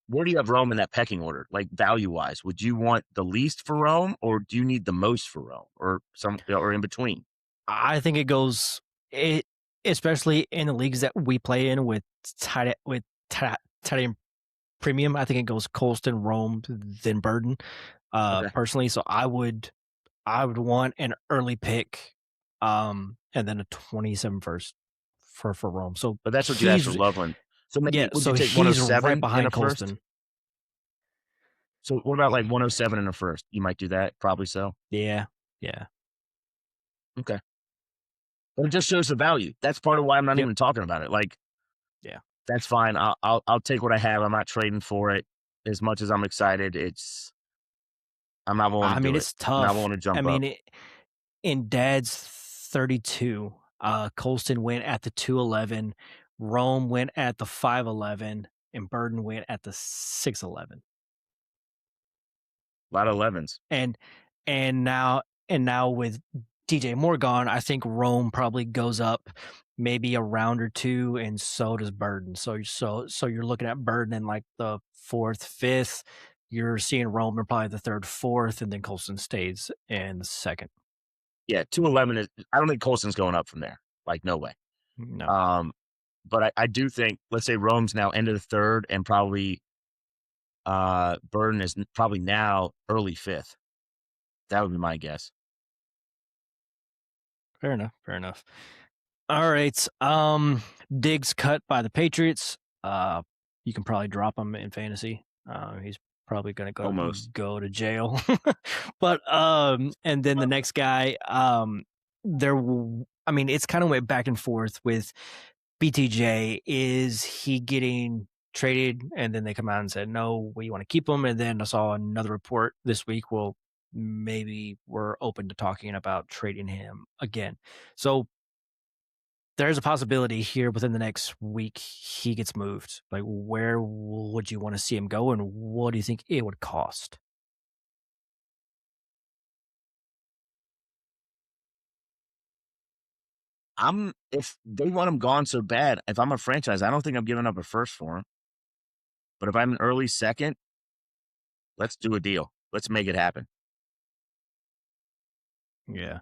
where do you have Rome in that pecking order? Like value wise, would you want the least for Rome, or do you need the most for Rome, or or in between?
I think it goes it especially in the leagues that we play in with tight end premium. I think it goes Colston, Rome, then Burden.
Okay,
Personally, so I would want an early pick, and then a 27 first for Rome. So
but that's what you asked for
he's
Loveland. So
yeah,
maybe would you
so
take
he's right
107 in a
behind
first?
Colston.
So what about like 107 in a first? You might do that, probably so.
Yeah, yeah,
Okay, but it just shows the value. That's part of why I'm not
yep,
even talking about it. Like
yeah.
that's fine. I'll take what I have. I'm not trading for it. As much as I'm excited, I'm not willing to
I mean,
do it.
it's
I'm not
tough.
willing to
I
jump up.
mean, in Dad's 32, Colston went at the 211, Rome went at the 511, and Burden went at the 611.
A lot of 11s.
And and now with DJ Moore gone, I think Rome probably goes up maybe a round or two, and so does Burden. So you're looking at Burden in like the fourth, fifth. You're seeing Rome in probably the third, fourth, and then Colston stays in the second.
Yeah, 211 is. I don't think Colson's going up from there. Like no way.
No,
Um, but I do think, let's say Rome's now end of the third, and probably Burden is probably now early fifth. That would be my guess.
fair enough. Fair enough. All right. Diggs cut by the Patriots. You can probably drop him in fantasy. He's Probably gonna
almost.
go to jail. But, and then the next guy, I mean, it's kinda went back and forth with BTJ. Is he getting traded? And then they come out and said, "No, we wanna keep him." And then I saw another report this week, well, maybe we're open to talking about trading him again. So there's a possibility here within the next week he gets moved. Like, where would you wanna see him go, and what do you think it would cost?
If they want him gone so bad, if I'm a franchise, I don't think I'm giving up a first for him. But if I'm an early second, let's do a deal. Let's make it happen.
Yeah.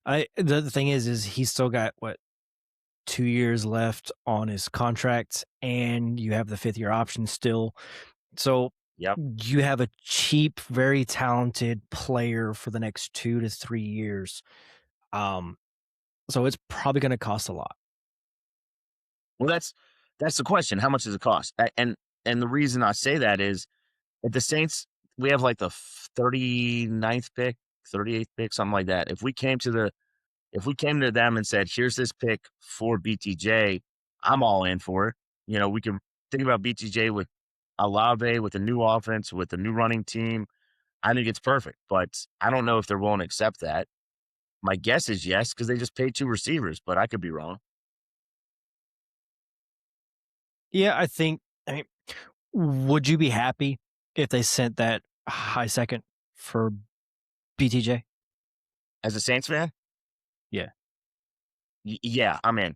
The thing is he's still got, what, 2 years left on his contract, and you have the 5th-year option still. So,
Yep.
you have a cheap, very talented player for the next 2 to 3 years. Um, so it's probably gonna cost a lot.
Well, that's the question. How much does it cost? And the reason I say that is if the Saints, we have like the 39th pick, 38th pick, something like that. If we came to them and said, "Here's this pick for BTJ," I'm all in for it. We can think about BTJ with Alave, with a new offense, with a new running team. I think it's perfect, but I don't know if they're willing to accept that. My guess is yes, because they just paid two receivers, but I could be wrong.
Yeah, I mean, would you be happy if they sent that high second for BTJ?
As a Saints fan,
Yeah.
yeah, I'm in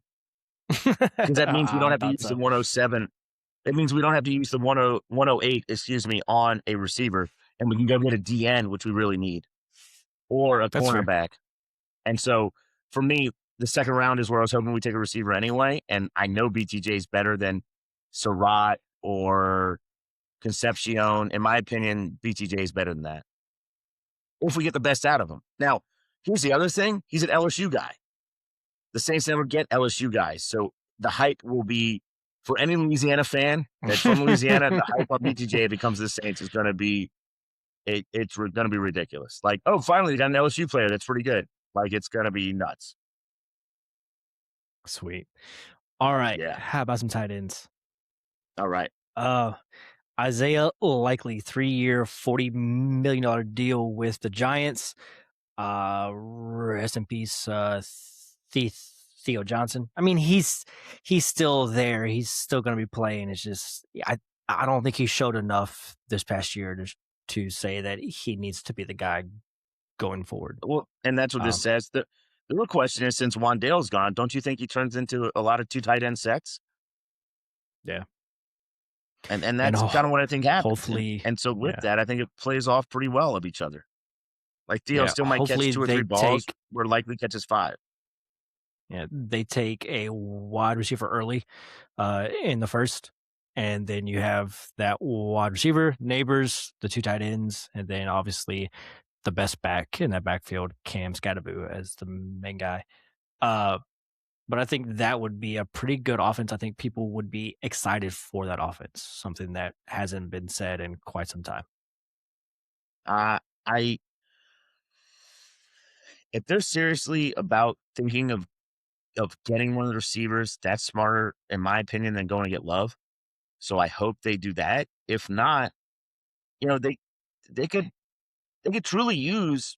because that means we don't
I
have to
thought
use the
so.
107. It means we don't have to use the 108, excuse me, on a receiver, and we can go get a DN, which we really need, or a
That's fair.
cornerback. And so for me, the second round is where I was hoping we take a receiver anyway. And I know BTJ is better than Surratt or Concepcion. In my opinion, BTJ is better than that if we get the best out of him. Now, here's the other thing, he's an LSU guy. The Saints never get LSU guys. So the hype will be for any Louisiana fan that's from Louisiana, the hype on BTJ if it comes to the Saints is going to be it's going to be ridiculous. Like, oh, finally, they got an LSU player that's pretty good. Like, it's going to be nuts.
Sweet. All right.
Yeah.
How about some tight ends?
All right.
Uh, Isaiah Likely, 3-year, $40 million deal with the Giants. Rest in peace, Theo Johnson. I mean, he's still there. He's still going to be playing. It's just I don't think he showed enough this past year to say that he needs to be the guy going forward.
Well, and that's what this
Um,
says. The real question is, since Wandale's gone, don't you think he turns into a lot of two tight end sets?
yeah,
And
and
that's kind of what I think happens. And
hopefully,
and so with
yeah,
that, I think it plays off pretty well of each other. Like Theo
yeah,
still might catch
hopefully
two or three
they
balls,
take
where Likely catches five.
yeah they take a wide receiver early, in the first, and then you have that wide receiver, neighbors, the two tight ends, and then obviously the best back in that backfield, Cam Scatterboo as the main guy. Uh, but I think that would be a pretty good offense. I think people would be excited for that offense, something that hasn't been said in quite some time.
I If they're seriously about thinking of getting one of the receivers, that's smarter, in my opinion, than going to get Love. So I hope they do that. If not, you know, they could they could truly use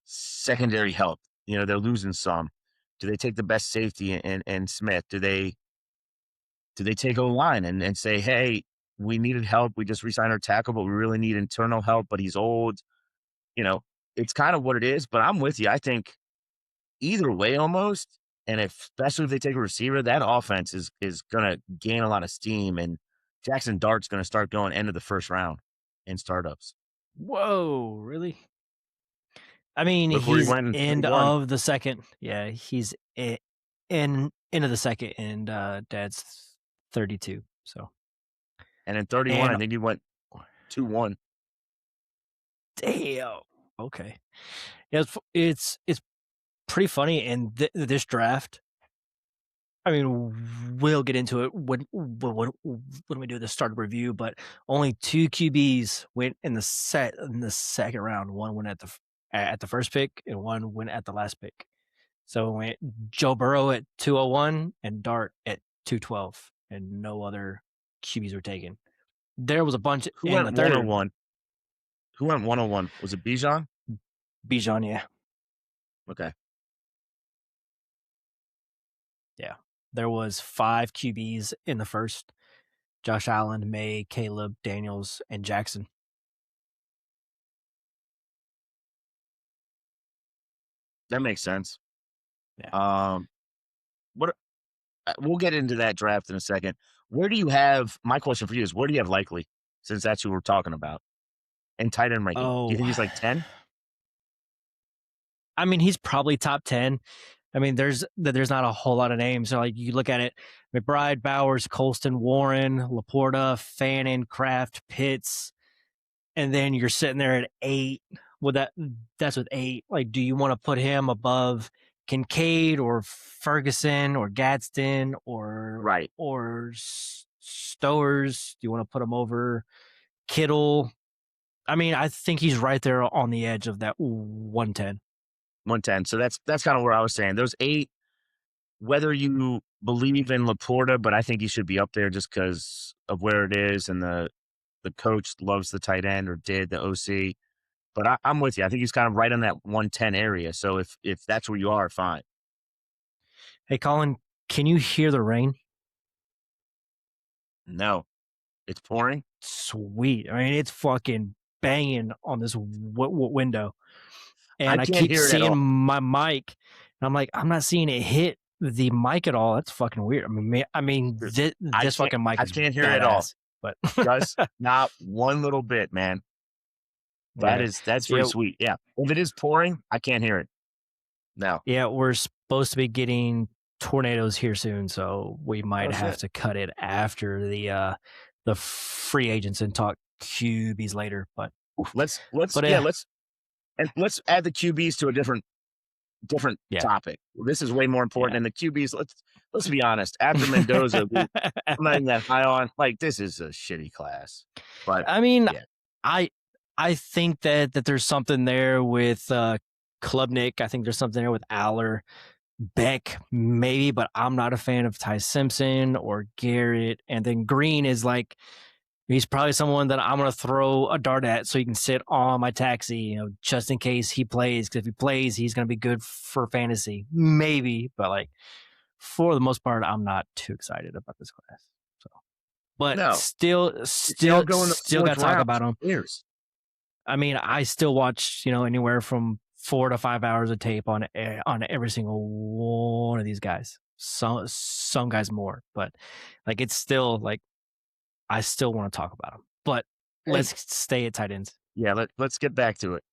secondary help. They're losing some. Do they take the best safety in Smith? Do they take O line and say, hey, we needed help. We just resigned our tackle, but we really need internal help, but he's old. You know, it's kind of what it is, but I'm with you. I think either way almost. And especially if they take a receiver, that offense is gonna gain a lot of steam. And Jackson Dart's gonna start going end of the first round in startups.
Whoa, really? I mean,
Look where he
he's
went in
end
21.
of the second. Yeah, he's in end of the second, and Dad's 32. So,
And in 31, I
and
think he went 2-1.
damn, okay, yeah, it's pretty funny in this draft. I mean, we'll get into it when we do the start review, but only 2 QBs went in the second round. One went at the first pick, and one went at the last pick. So it went Joe Burrow at 201 and Dart at 212, and no other QBs were taken. There was a bunch
Who
in the
went
third.
101? Who went 101? Was it Bijan?
Bijan, yeah,
Okay.
yeah. There was 5 QBs in the first: Josh Allen, May, Caleb, Daniels, and Jackson.
That makes sense.
Yeah.
Um, what we'll get into that draft in a second. Where do you have my question for you is where do you have likely since that's who we're talking about? And tight end ranking. Do you
Oh,
think he's like 10?
I mean, he's probably top 10. I mean, there's not a whole lot of names. So like you look at it: McBride, Bowers, Colston, Warren, Laporta, Fannin, Kraft, Pitts, and then you're sitting there at 8. Well, that's with 8. Like, do you want to put him above Kincaid or Ferguson or Gadsden
Right.
or Stowers? Do you want to put him over Kittle? I mean, I think he's right there on the edge of that 110.
110. So that's kind of where I was saying. Those 8, whether you believe in Laporta, but I think he should be up there just because of where it is and the coach loves the tight end or did the OC. But I'm with you. I think he's kind of right on that 110 area. So if that's where you are, fine.
Hey, Colin, can you hear the rain?
No, it's pouring.
Sweet. I mean, it's fucking banging on this window.
I
And I
can't
keep
hear it at
seeing
all.
my mic, and I'm like, I'm not seeing it hit the mic at all. That's fucking weird. This fucking mic
I
is
can't hear it at all.
badass. But
Gus, not one little bit, man.
yeah,
That's pretty
yeah,
sweet. Yeah. If it is pouring, I can't hear it. No.
yeah. We're supposed to be getting tornadoes here soon, so we
Oh
might have
shit.
to cut it after the free agents and talk QBs later.
Let's
But
yeah, let's add the QBs to a different
yeah.
topic. This is way more important
Yeah.
than the QBs. Let's be honest. After Mendoza, I'm not even that high on. Like this is a shitty class. But
I mean,
yeah.
I I think that there's something there with Klubnik. I think there's something there with Aller, Beck, maybe, but I'm not a fan of Ty Simpson or Garrett. And then Green is like, he's probably someone that I'm gonna throw a dart at so he can sit on my taxi, just in case he plays. Because if he plays, he's gonna be good for fantasy, maybe. But like for the most part, I'm not too excited about this class. So, but
No.
still,
If they all
still,
go in the
still got
fourth
to talk
round,
about him.
who cares?
I mean, I still watch, anywhere from 4 to 5 hours of tape on every single one of these guys. Some guys more, but like it's still like I still want to talk about them. But
Hey,
let's stay at tight ends.
yeah, let's get back to it.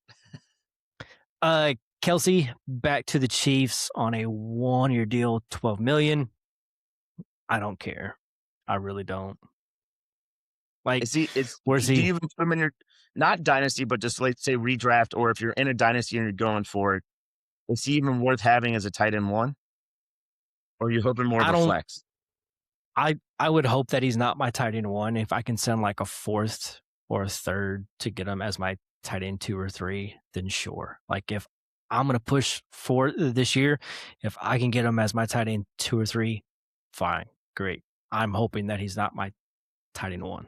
Uh, Kelsey back to the Chiefs on a 1-year deal, 12 million. I don't care. I really don't. Like, where's
Do you
he?
even put him in your not dynasty, but just let's say redraft, or if you're in a dynasty and you're going for it, is he even worth having as a tight end 1? Or are you hoping more of
I
a
don't.
flex?
I would hope that he's not my tight end 1. If I can send like a 4th or a 3rd to get him as my tight end 2 or 3, then sure. Like if I'm gonna push for this year, if I can get him as my tight end 2 or 3, fine, great. I'm hoping that he's not my tight end 1.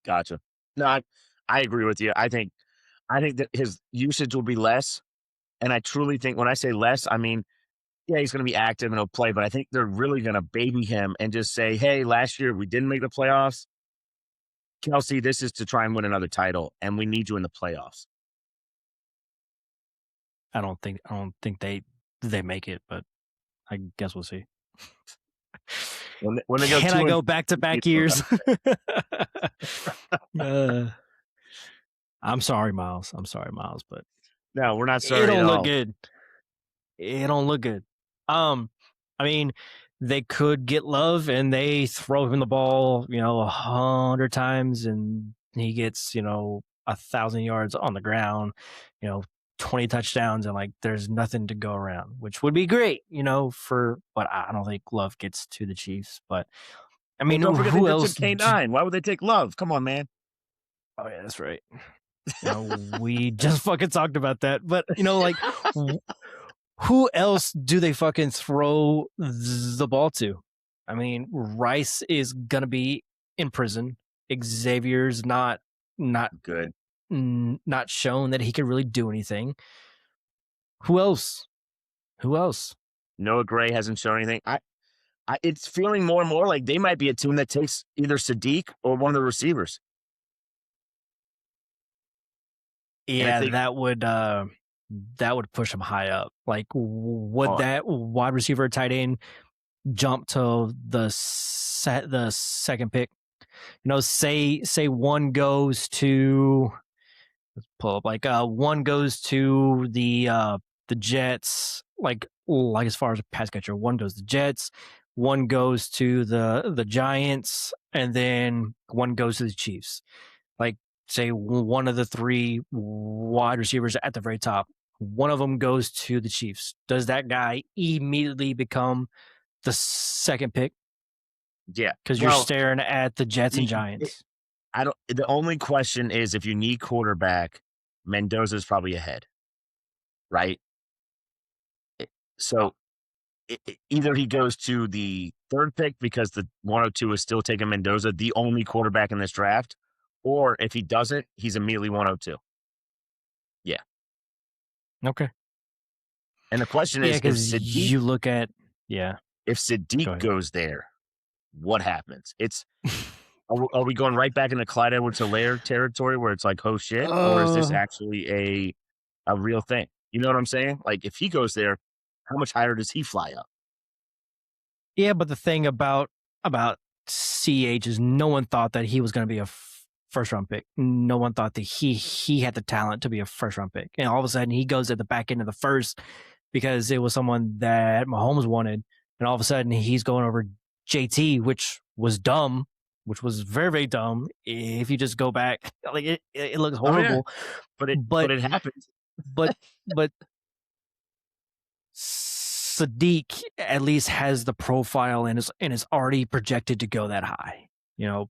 Gotcha. No, I agree with you. I think that his usage will be less, and I truly think when I say less, I mean, yeah, he's gonna be active and he'll play, but I think they're really gonna baby him and just say, "Hey, last year we didn't make the playoffs. Kelsey, this is to try and win another title, and we need you in the playoffs."
I don't think they make it, but I guess we'll see.
When they go
Can I
2 and
go back to
3,
back years? uh, I'm sorry, Miles. But
no, we're not
it
sorry at
don't look
all.
good. It don't look good. Um, I mean, they could get Love and they throw him the ball, 100 times, and he gets 1,000 yards on the ground. You know, 20 touchdowns and like there's nothing to go around, which would be great, for but I don't think Love gets to the Chiefs. But I
Well,
mean,
don't forget they
who
just took
else?
K9. Why would they take Love? Come on, man.
Oh yeah, that's right. We just fucking talked about that. But like who else do they fucking throw the ball to? I mean, Rice is gonna be in prison. Xavier's not
Good.
not shown that he can really do anything. Who else? Who else?
Noah Gray hasn't shown anything. It's feeling more and more like they might be a team that takes either Sadiq or one of the receivers. And if
Yeah, that would push him high up. Like, would
oh,
that wide receiver tight end jump to the second pick? Say one goes to let's pull up like one goes to the Jets, like as far as a pass catcher, one goes to the Jets, one goes to the Giants, and then one goes to the Chiefs. Like say one of the three wide receivers at the very top, one of them goes to the Chiefs. Does that guy immediately become the second pick?
yeah.
Because you're
Well,
staring at the Jets and
the
Giants.
I don't. The only question is if you need quarterback, Mendoza's probably ahead, right? So either he goes to the third pick because the 102 is still taking Mendoza, the only quarterback in this draft, or if he doesn't, he's immediately 102. Yeah.
Okay.
And the question
Yeah,
is
because you look at yeah.
If
Go
Sadiq
ahead.
goes there, what happens? Are we going right back into Clyde Edwards-Helaire territory where it's like, oh shit, or is this
Uh,
actually a real thing? You know what I'm saying? Like if he goes there, how much higher does he fly up?
yeah, but the thing about CH is no one thought that he was going to be a first round pick. No one thought that he had the talent to be a first round pick, and all of a sudden he goes at the back end of the first because it was someone that Mahomes wanted, and all of a sudden he's going over JT, which was dumb, which was very very dumb. If you just go back, like it looks
Oh yeah,
horrible,
but it
but
but it happens.
but but Sadiq at least has the profile and is already projected to go that high. You know,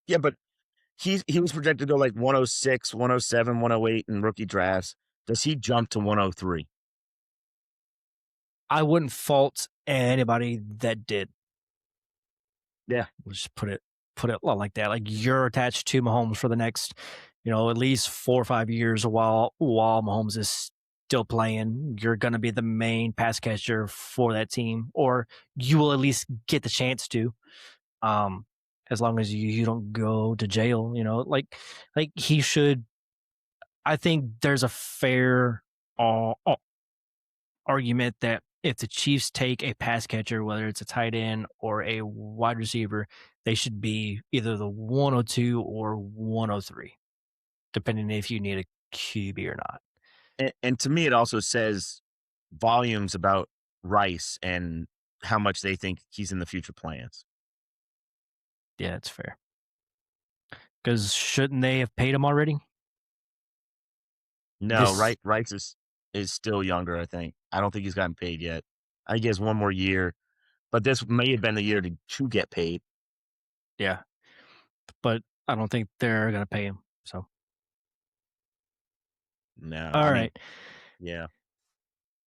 Yeah, but he was projected to go like 106, 107, 108 in rookie drafts. Does he jump to 103?
I wouldn't fault anybody that did.
Yeah.
We'll just put it like that. Like you're attached to Mahomes for the next, at least 4 or 5 years while Mahomes is still playing. You're gonna be the main pass catcher for that team, or you will at least get the chance to. Um, as long as you don't go to jail, like he should. I think there's a fair argument that if the Chiefs take a pass catcher, whether it's a tight end or a wide receiver, they should be either the 102 or 103, depending if you need a QB or not.
And to me, it also says volumes about Rice and how much they think he's in the future plans.
Yeah, that's fair. Because shouldn't they have paid him already?
No,
This,
Rice is still younger, I think. I don't think he's gotten paid yet. I think he has one more year, but this may have been the year to get paid.
yeah, but I don't think they're gonna pay him. So,
No,
all
I mean,
right.
yeah.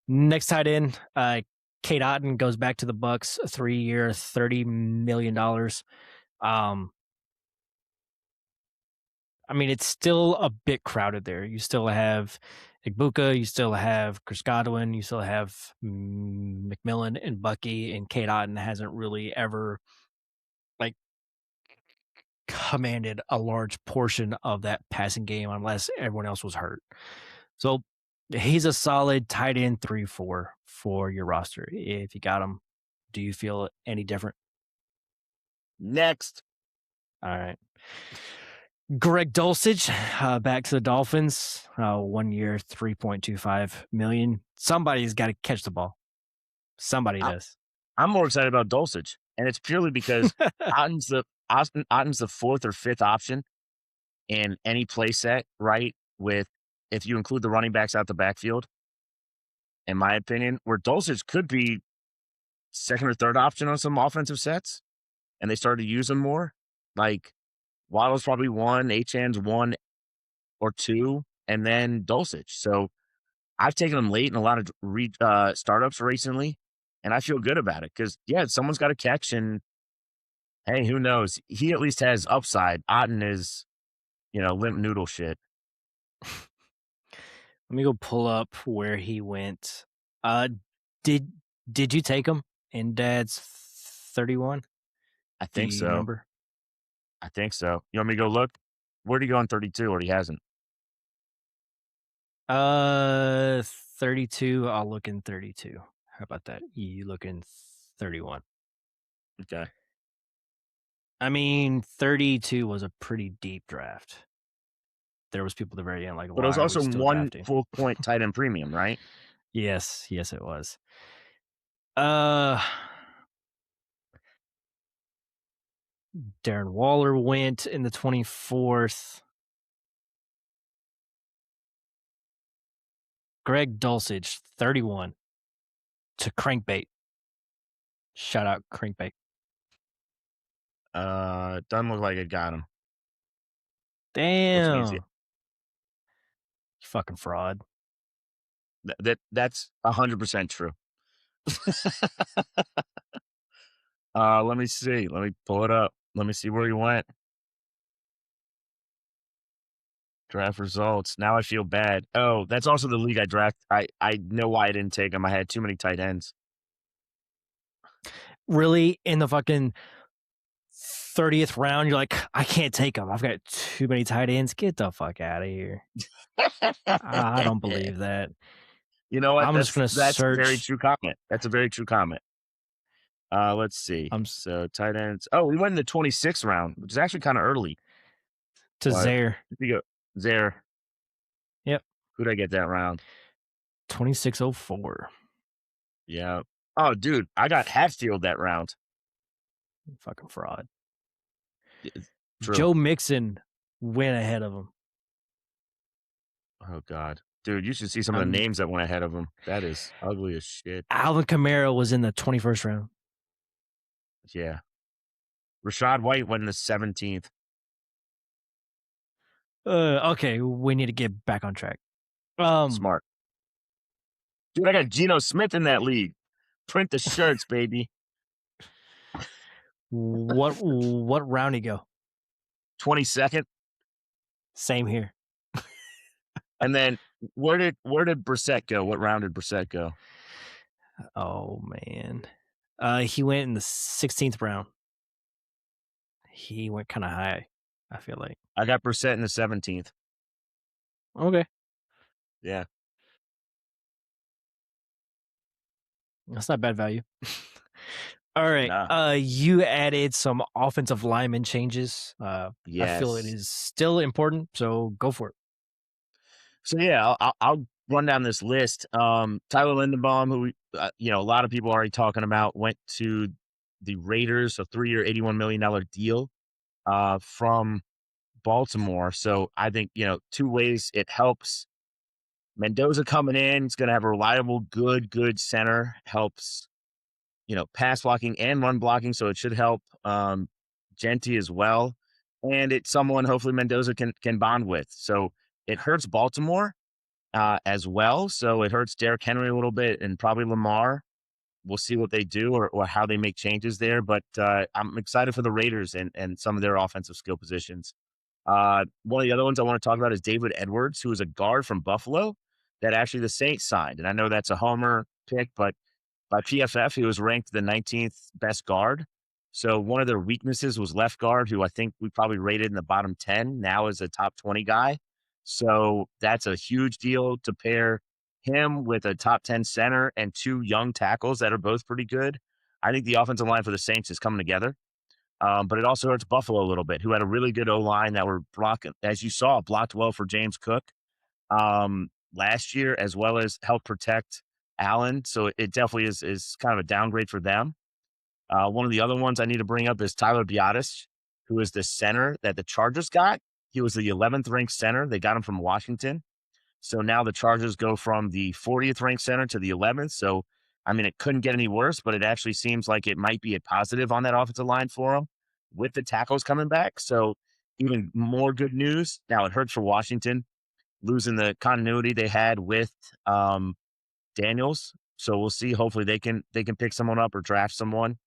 Next tight end, Kate Otten goes back to the Bucks, a 3-year, $30 million. Um, I mean, it's still a bit crowded there. You still have Igbuka, you still have Chris Godwin, you still have McMillan and Bucky, and Kate Otten hasn't really ever like commanded a large portion of that passing game unless everyone else was hurt. So he's a solid tight end 3-4 for your roster. If you got him, do you feel any different?
Next.
All right. Greg Dulcich, back to the Dolphins. 1 year, 3.25 million. Somebody's got to catch the ball. Somebody
I,
does.
I'm more excited about Dulcich, and it's purely because Otten's the fourth or fifth option in any play set, right? With if you include the running backs out the backfield, in my opinion, where Dulcich could be second or third option on some offensive sets, and they started to use him more. Like Waddle's probably one, Achan's one or two, and then Dulcich. So I've taken him late in a lot of startups recently, and I feel good about it because yeah, someone's got to catch, and hey, who knows? He at least has upside. Otten is limp noodle shit.
Let me go pull up where he went. Uh, did did you take him in Dad's 31?
I
Do
think
you
so.
remember?
I think so. You want me to go look? Where'd he go on 32 or he hasn't?
32. I'll look in 32. How about that? You look in 31.
Okay.
I mean, 32 was a pretty deep draft. There was people at the very end like,
But it was
why are we
also
still
one
drafting?
full point tight end premium, right?
Yes, yes, it was. Uh, Darren Waller went in the 24th. Greg Dulcich, 31 to Crankbait. Shout out Crankbait.
Doesn't look like it got him, which means
Damn. You fucking fraud.
that's 100% true. Let me see. Let me pull it up. Let me see where he went. Draft results. Now I feel bad. Oh, that's also the league I draft. I know why I didn't take him. I had too many tight ends.
Really, in the fucking 30th round, you're like, I can't take him. I've got too many tight ends. Get the fuck out of here. I don't believe that.
You know what?
I'm just gonna
That's a very
search.
true comment. That's a very true comment. Let's see.
I'm
So tight ends. Oh, we went in the 26th round, which is actually kind of early.
to
But
Zaire.
if you go there,
Yep,
who'd I get that round?
2604.
Yeah. Oh, dude, I got Hatfield that round.
Fucking fraud.
It's true.
Joe Mixon went ahead of him.
Oh God, dude, you should see some of the
Um,
names that went ahead of him. That is ugly as shit.
Alvin Kamara was in the 21st round.
Yeah. Rashad White went in the 17th.
Okay, we need to get back on track. Um,
Smart. Dude, I got Geno Smith in that league. Print the shirts, baby.
what round he go?
22nd.
Same here.
And then where did Brissett go? What round did Brissett go?
Oh man, he went in the 16th round. He went kind of high. I feel like.
I got Brissett in the 17th.
Okay,
Yeah.
that's not bad value. All right.
Nah.
You added some offensive lineman changes. I feel it
Yes.
is still important, so go for it.
So yeah, I'll run down this list. Tyler Lindenbaum, who a lot of people are already talking about, went to the Raiders, a 3-year, $81 million deal from Baltimore. So I think two ways it helps. Mendoza coming in, it's going to have a reliable, good center. Helps pass blocking and run blocking, so it should help Genti as well. And it's someone hopefully Mendoza can bond with. So it hurts Baltimore as well. So it hurts Derrick Henry a little bit and probably Lamar. We'll see what they do or how they make changes there. But I'm excited for the Raiders and some of their offensive skill positions. One of the other ones I want to talk about is David Edwards, who is a guard from Buffalo that actually the Saints signed. And I know that's a homer pick, but by PFF, he was ranked the 19th best guard. So one of their weaknesses was left guard, who I think we probably rated in the bottom 10, now is a top 20 guy. So that's a huge deal to pair him with a top 10 center and two young tackles that are both pretty good. I think the offensive line for the Saints is coming together. But it also hurts Buffalo a little bit, who had a really good O-line that were blocking, as you saw, blocked well for James Cook last year, as well as helped protect Allen. So it definitely is kind of a downgrade for them. One of the other ones I need to bring up is Tyler Biadasz, who is the center that the Chargers got. He was the 11th ranked center. They got him from Washington. So now the Chargers go from the 40th ranked center to the 11th. So, I mean, it couldn't get any worse, but it actually seems like it might be a positive on that offensive line for them with the tackles coming back. So, even more good news. Now, it hurts for Washington losing the continuity they had with Daniels. So we'll see. Hopefully they can pick someone up or draft someone.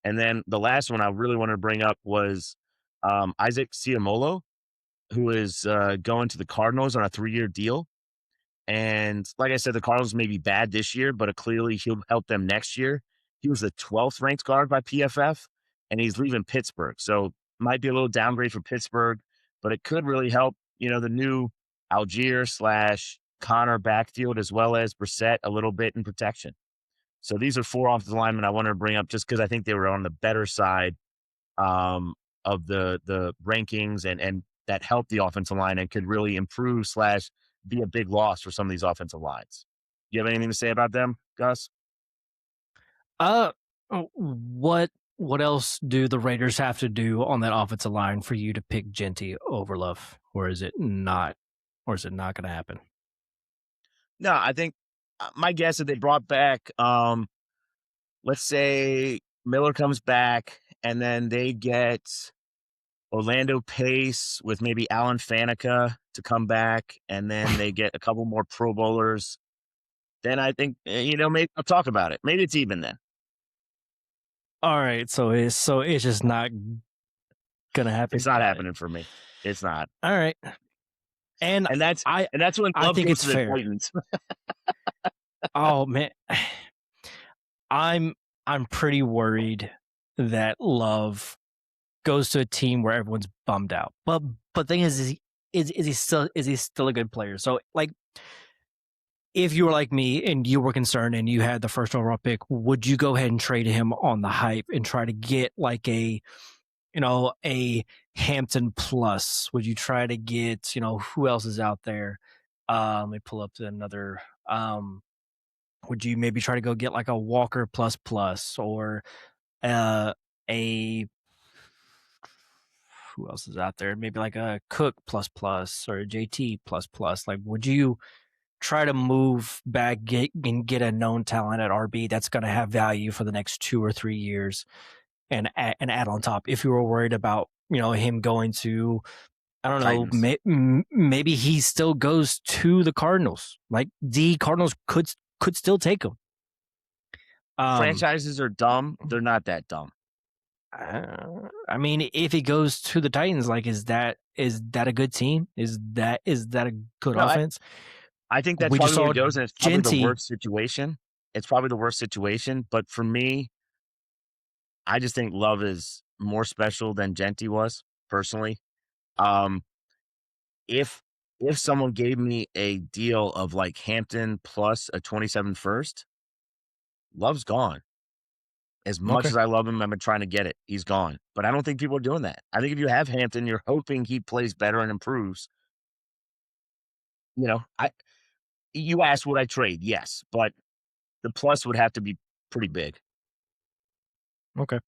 And then the last one I really wanted to bring up was Isaac Ciamolo, who is going to the Cardinals on a 3-year deal. And like I said, the Cardinals may be bad this year, but clearly he'll help them next year. He was the 12th ranked guard by PFF, and he's leaving Pittsburgh. So might be a little downgrade for Pittsburgh, but it could really help, the new Algier slash Connor backfield as well as Brissett a little bit in protection. So these are 4 offensive linemen I wanted to bring up just because I think they were on the better side of the rankings and that helped the offensive line and could really improve slash be a big loss for some of these offensive lines. You have anything to say about them, Gus?
Uh, what else do the Raiders have to do on that offensive line for you to pick Genty over Love, or is it not? Or is it not going to happen?
No, I think my guess is they brought back, let's say Miller comes back and then they get Orlando Pace with maybe Alan Faneca to come back, and then they get a couple more Pro Bowlers. Then I think, maybe I'll talk about it. Maybe it's even then.
All right, so it's just not gonna
It's
happen.
not
Got it.
happening for me. It's not.
All right, and
And that's
I
and that's when
I
Love
think
goes
it's
to the
fair.
Titans.
Oh man, I'm I'm pretty worried that Love goes to a team where everyone's bummed out. But thing is he still a good player? So like, if you were like me and you were concerned and you had the first overall pick, would you go ahead and trade him on the hype and try to get like a Hampton plus? Would you try to get, who else is out there? Let me pull up another. Would you maybe try to go get like a Walker plus plus or a who else is out there? Maybe like a Cook plus plus or a JT plus plus. Like, would you try to move back and get a known talent at RB that's going to have value for the next 2 or 3 years and add on top? If you were worried about him going to, I don't know,
Titans.
maybe he still goes to the Cardinals. Like the Cardinals could still take him.
Franchises are dumb. They're not that dumb.
I mean, if he goes to the Titans, like, is that a good team? Is that a good
No,
offense?
I think that's
We just
probably where
saw
he goes, and it's probably the
Genty.
worst situation. It's probably the worst situation. But for me, I just think Love is more special than Genty was, personally. Um, if if someone gave me a deal of like Hampton plus a 27 first, Love's gone. As much
Okay,
as I love him, I've been trying to get it. He's gone. But I don't think people are doing that. I think if you have Hampton, you're hoping he plays better and improves. I you asked would I trade? Yes, but the plus would have to be pretty big.
okay.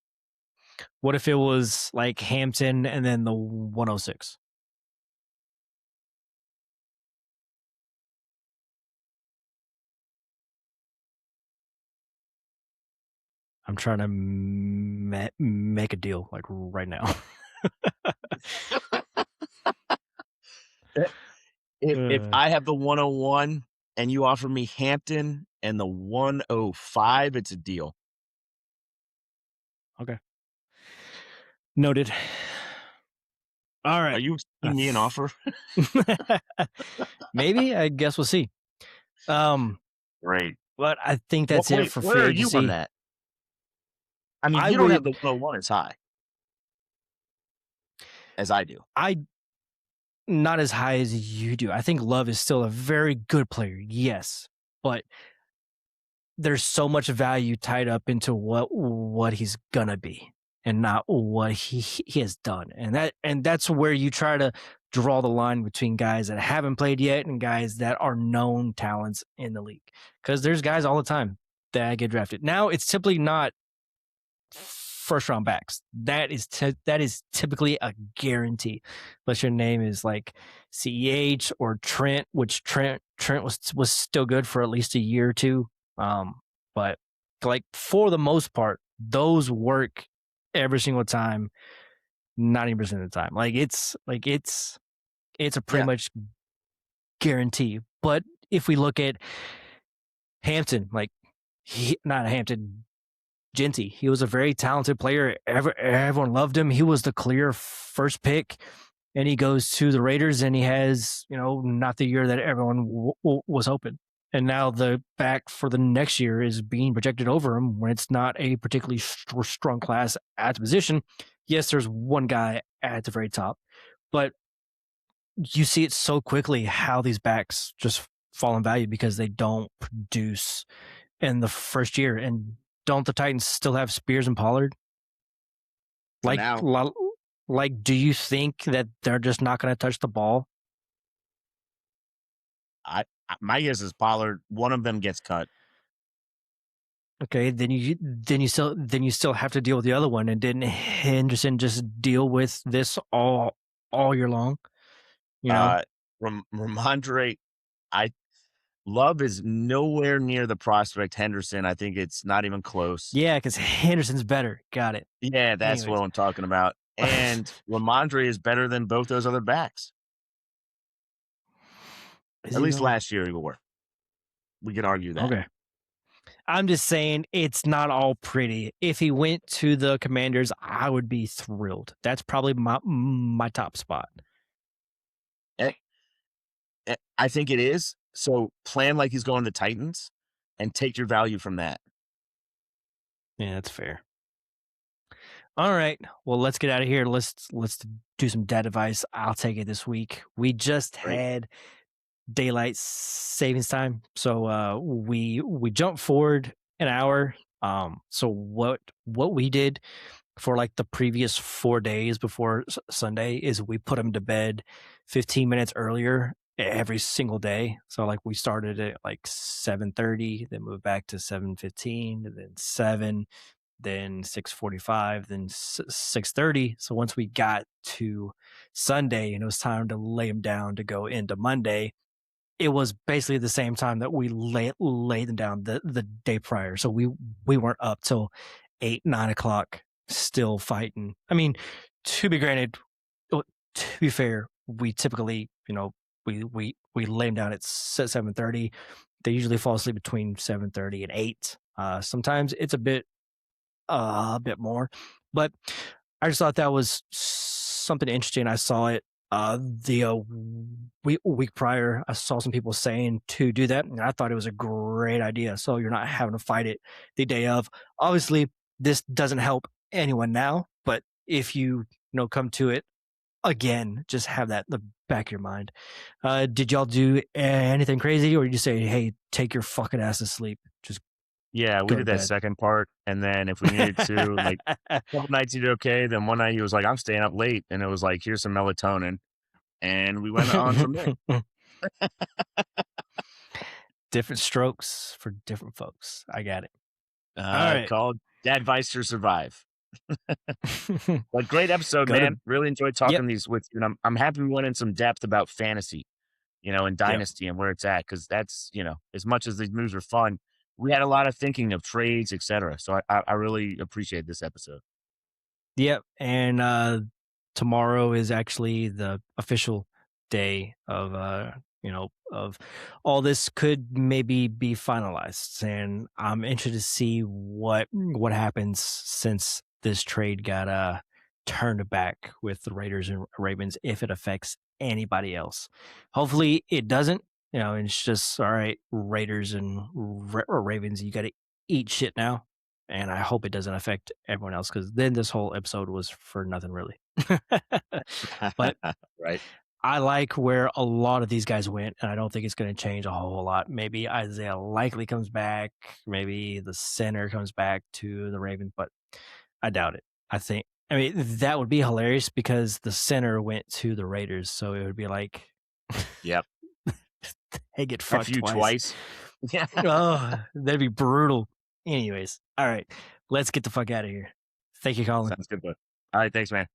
What if it was like Hampton and then the 106? I'm trying to make a deal like right now.
Eh, if
Uh,
I have the 101 and you offer me Hampton and the 105, it's a deal.
okay, noted. All
Are
right.
you extending me an offer?
Maybe I guess we'll see. Um,
Great.
but I think
Well,
that's it
wait,
for
where
free
are you on
agency.
that? I mean,
I
you don't have
would
the 101 as high as I do.
I not as high as you do. I think Love is still a very good player, yes, but there's so much value tied up into what he's gonna be and not what he has done. And that's where you try to draw the line between guys that haven't played yet and guys that are known talents in the league. Because there's guys all the time that get drafted. Now it's simply not first round backs. That is typically a guarantee, unless your name is like CEH or Trent, which Trent was still good for at least a year or two. Um, but like for the most part, those work every single time, 90% of the time. It's a pretty
Yeah.
much guarantee. But if we look at Hampton, like not Hampton, Genty, he was a very talented player. Everyone loved him. He was the clear first pick, and he goes to the Raiders, and he has not the year that everyone was hoping. And now the back for the next year is being projected over him when it's not a particularly strong class at the position. Yes, there's one guy at the very top, but you see it so quickly how these backs just fall in value because they don't produce in the first year. And don't the Titans still have Spears and Pollard?
For
Like,
now,
do you think that they're just not going to touch the ball?
my guess is Pollard, one of them gets cut.
Okay, then you still have to deal with the other one. And didn't Henderson just deal with this all year long? You know,
Uh, Ramondre, I Love is nowhere near the prospect Henderson. I think it's not even close.
yeah, because Henderson's better. Got it.
Yeah, that's what
Anyways,
I'm talking about. And Ramondre is better than both those other backs.
is
At
he
least
though?
last year, we could argue that.
Okay. I'm just saying it's not all pretty. If he went to the Commanders, I would be thrilled. That's probably my top spot.
Eh, I think it is. So plan like he's going to the Titans and take your value from that.
Yeah, that's fair. All right. Well, let's get out of here. Let's do some dad advice. I'll take it this week. We just
Right?
had daylight savings time, so we jumped forward an hour. So what we did for like the previous 4 days before Sunday is we put them to bed 15 minutes earlier every single day. So like we started at like 7:30, then moved back to 7:15, and then 7, then 6:45, then 6:30. So once we got to Sunday and it was time to lay them down to go into Monday, it was basically the same time that we laid them down the day prior. So we weren't up till 8, 9 o'clock still fighting. I mean, to be granted, to be fair, we typically, we lay them down at 7:30. They usually fall asleep between 7:30 and 8. Sometimes it's a bit more, but I just thought that was something interesting. I saw it the week prior. I saw some people saying to do that, and I thought it was a great idea. So you're not having to fight it the day of. Obviously, this doesn't help anyone now, but if you come to it again, just have that in the back of your mind. Did y'all do anything crazy, or did you say, "Hey, take your fucking ass to sleep, just
Yeah, we
go to
did that
bed"?
second part. And then if we needed to, like, a couple nights he did okay. Then one night he was like, I'm staying up late. And it was like, here's some melatonin. And we went on from there.
Different strokes for different folks. I got it. All right.
Called Advice to Survive. But great episode,
Go to
man. Really enjoyed
Yep.
talking these with you. And I'm happy we went in some depth about fantasy, and
Yep.
dynasty and where it's at. Cause that's, as much as these moves are fun, we had a lot of thinking of trades, etc. So I really appreciate this episode.
Yep. And tomorrow is actually the official day of of all this could maybe be finalized. And I'm interested to see what happens since this trade got turned back with the Raiders and Ravens, if it affects anybody else. Hopefully it doesn't. And it's just all right, Raiders and Ravens, you got to eat shit now. And I hope it doesn't affect everyone else, because then this whole episode was for nothing really. But
Right?
I like where a lot of these guys went, and I don't think it's going to change a whole lot. Maybe Isaiah likely comes back. Maybe the center comes back to the Ravens, but I doubt it. I mean, that would be hilarious because the center went to the Raiders. So it would be like,
Yep.
hey, get
F
fucked
you
twice.
twice. Yeah.
Oh, that'd be brutal. Anyways, all right, let's get the fuck out of here. Thank you, Colin.
Sounds good, bud. All right. Thanks, man.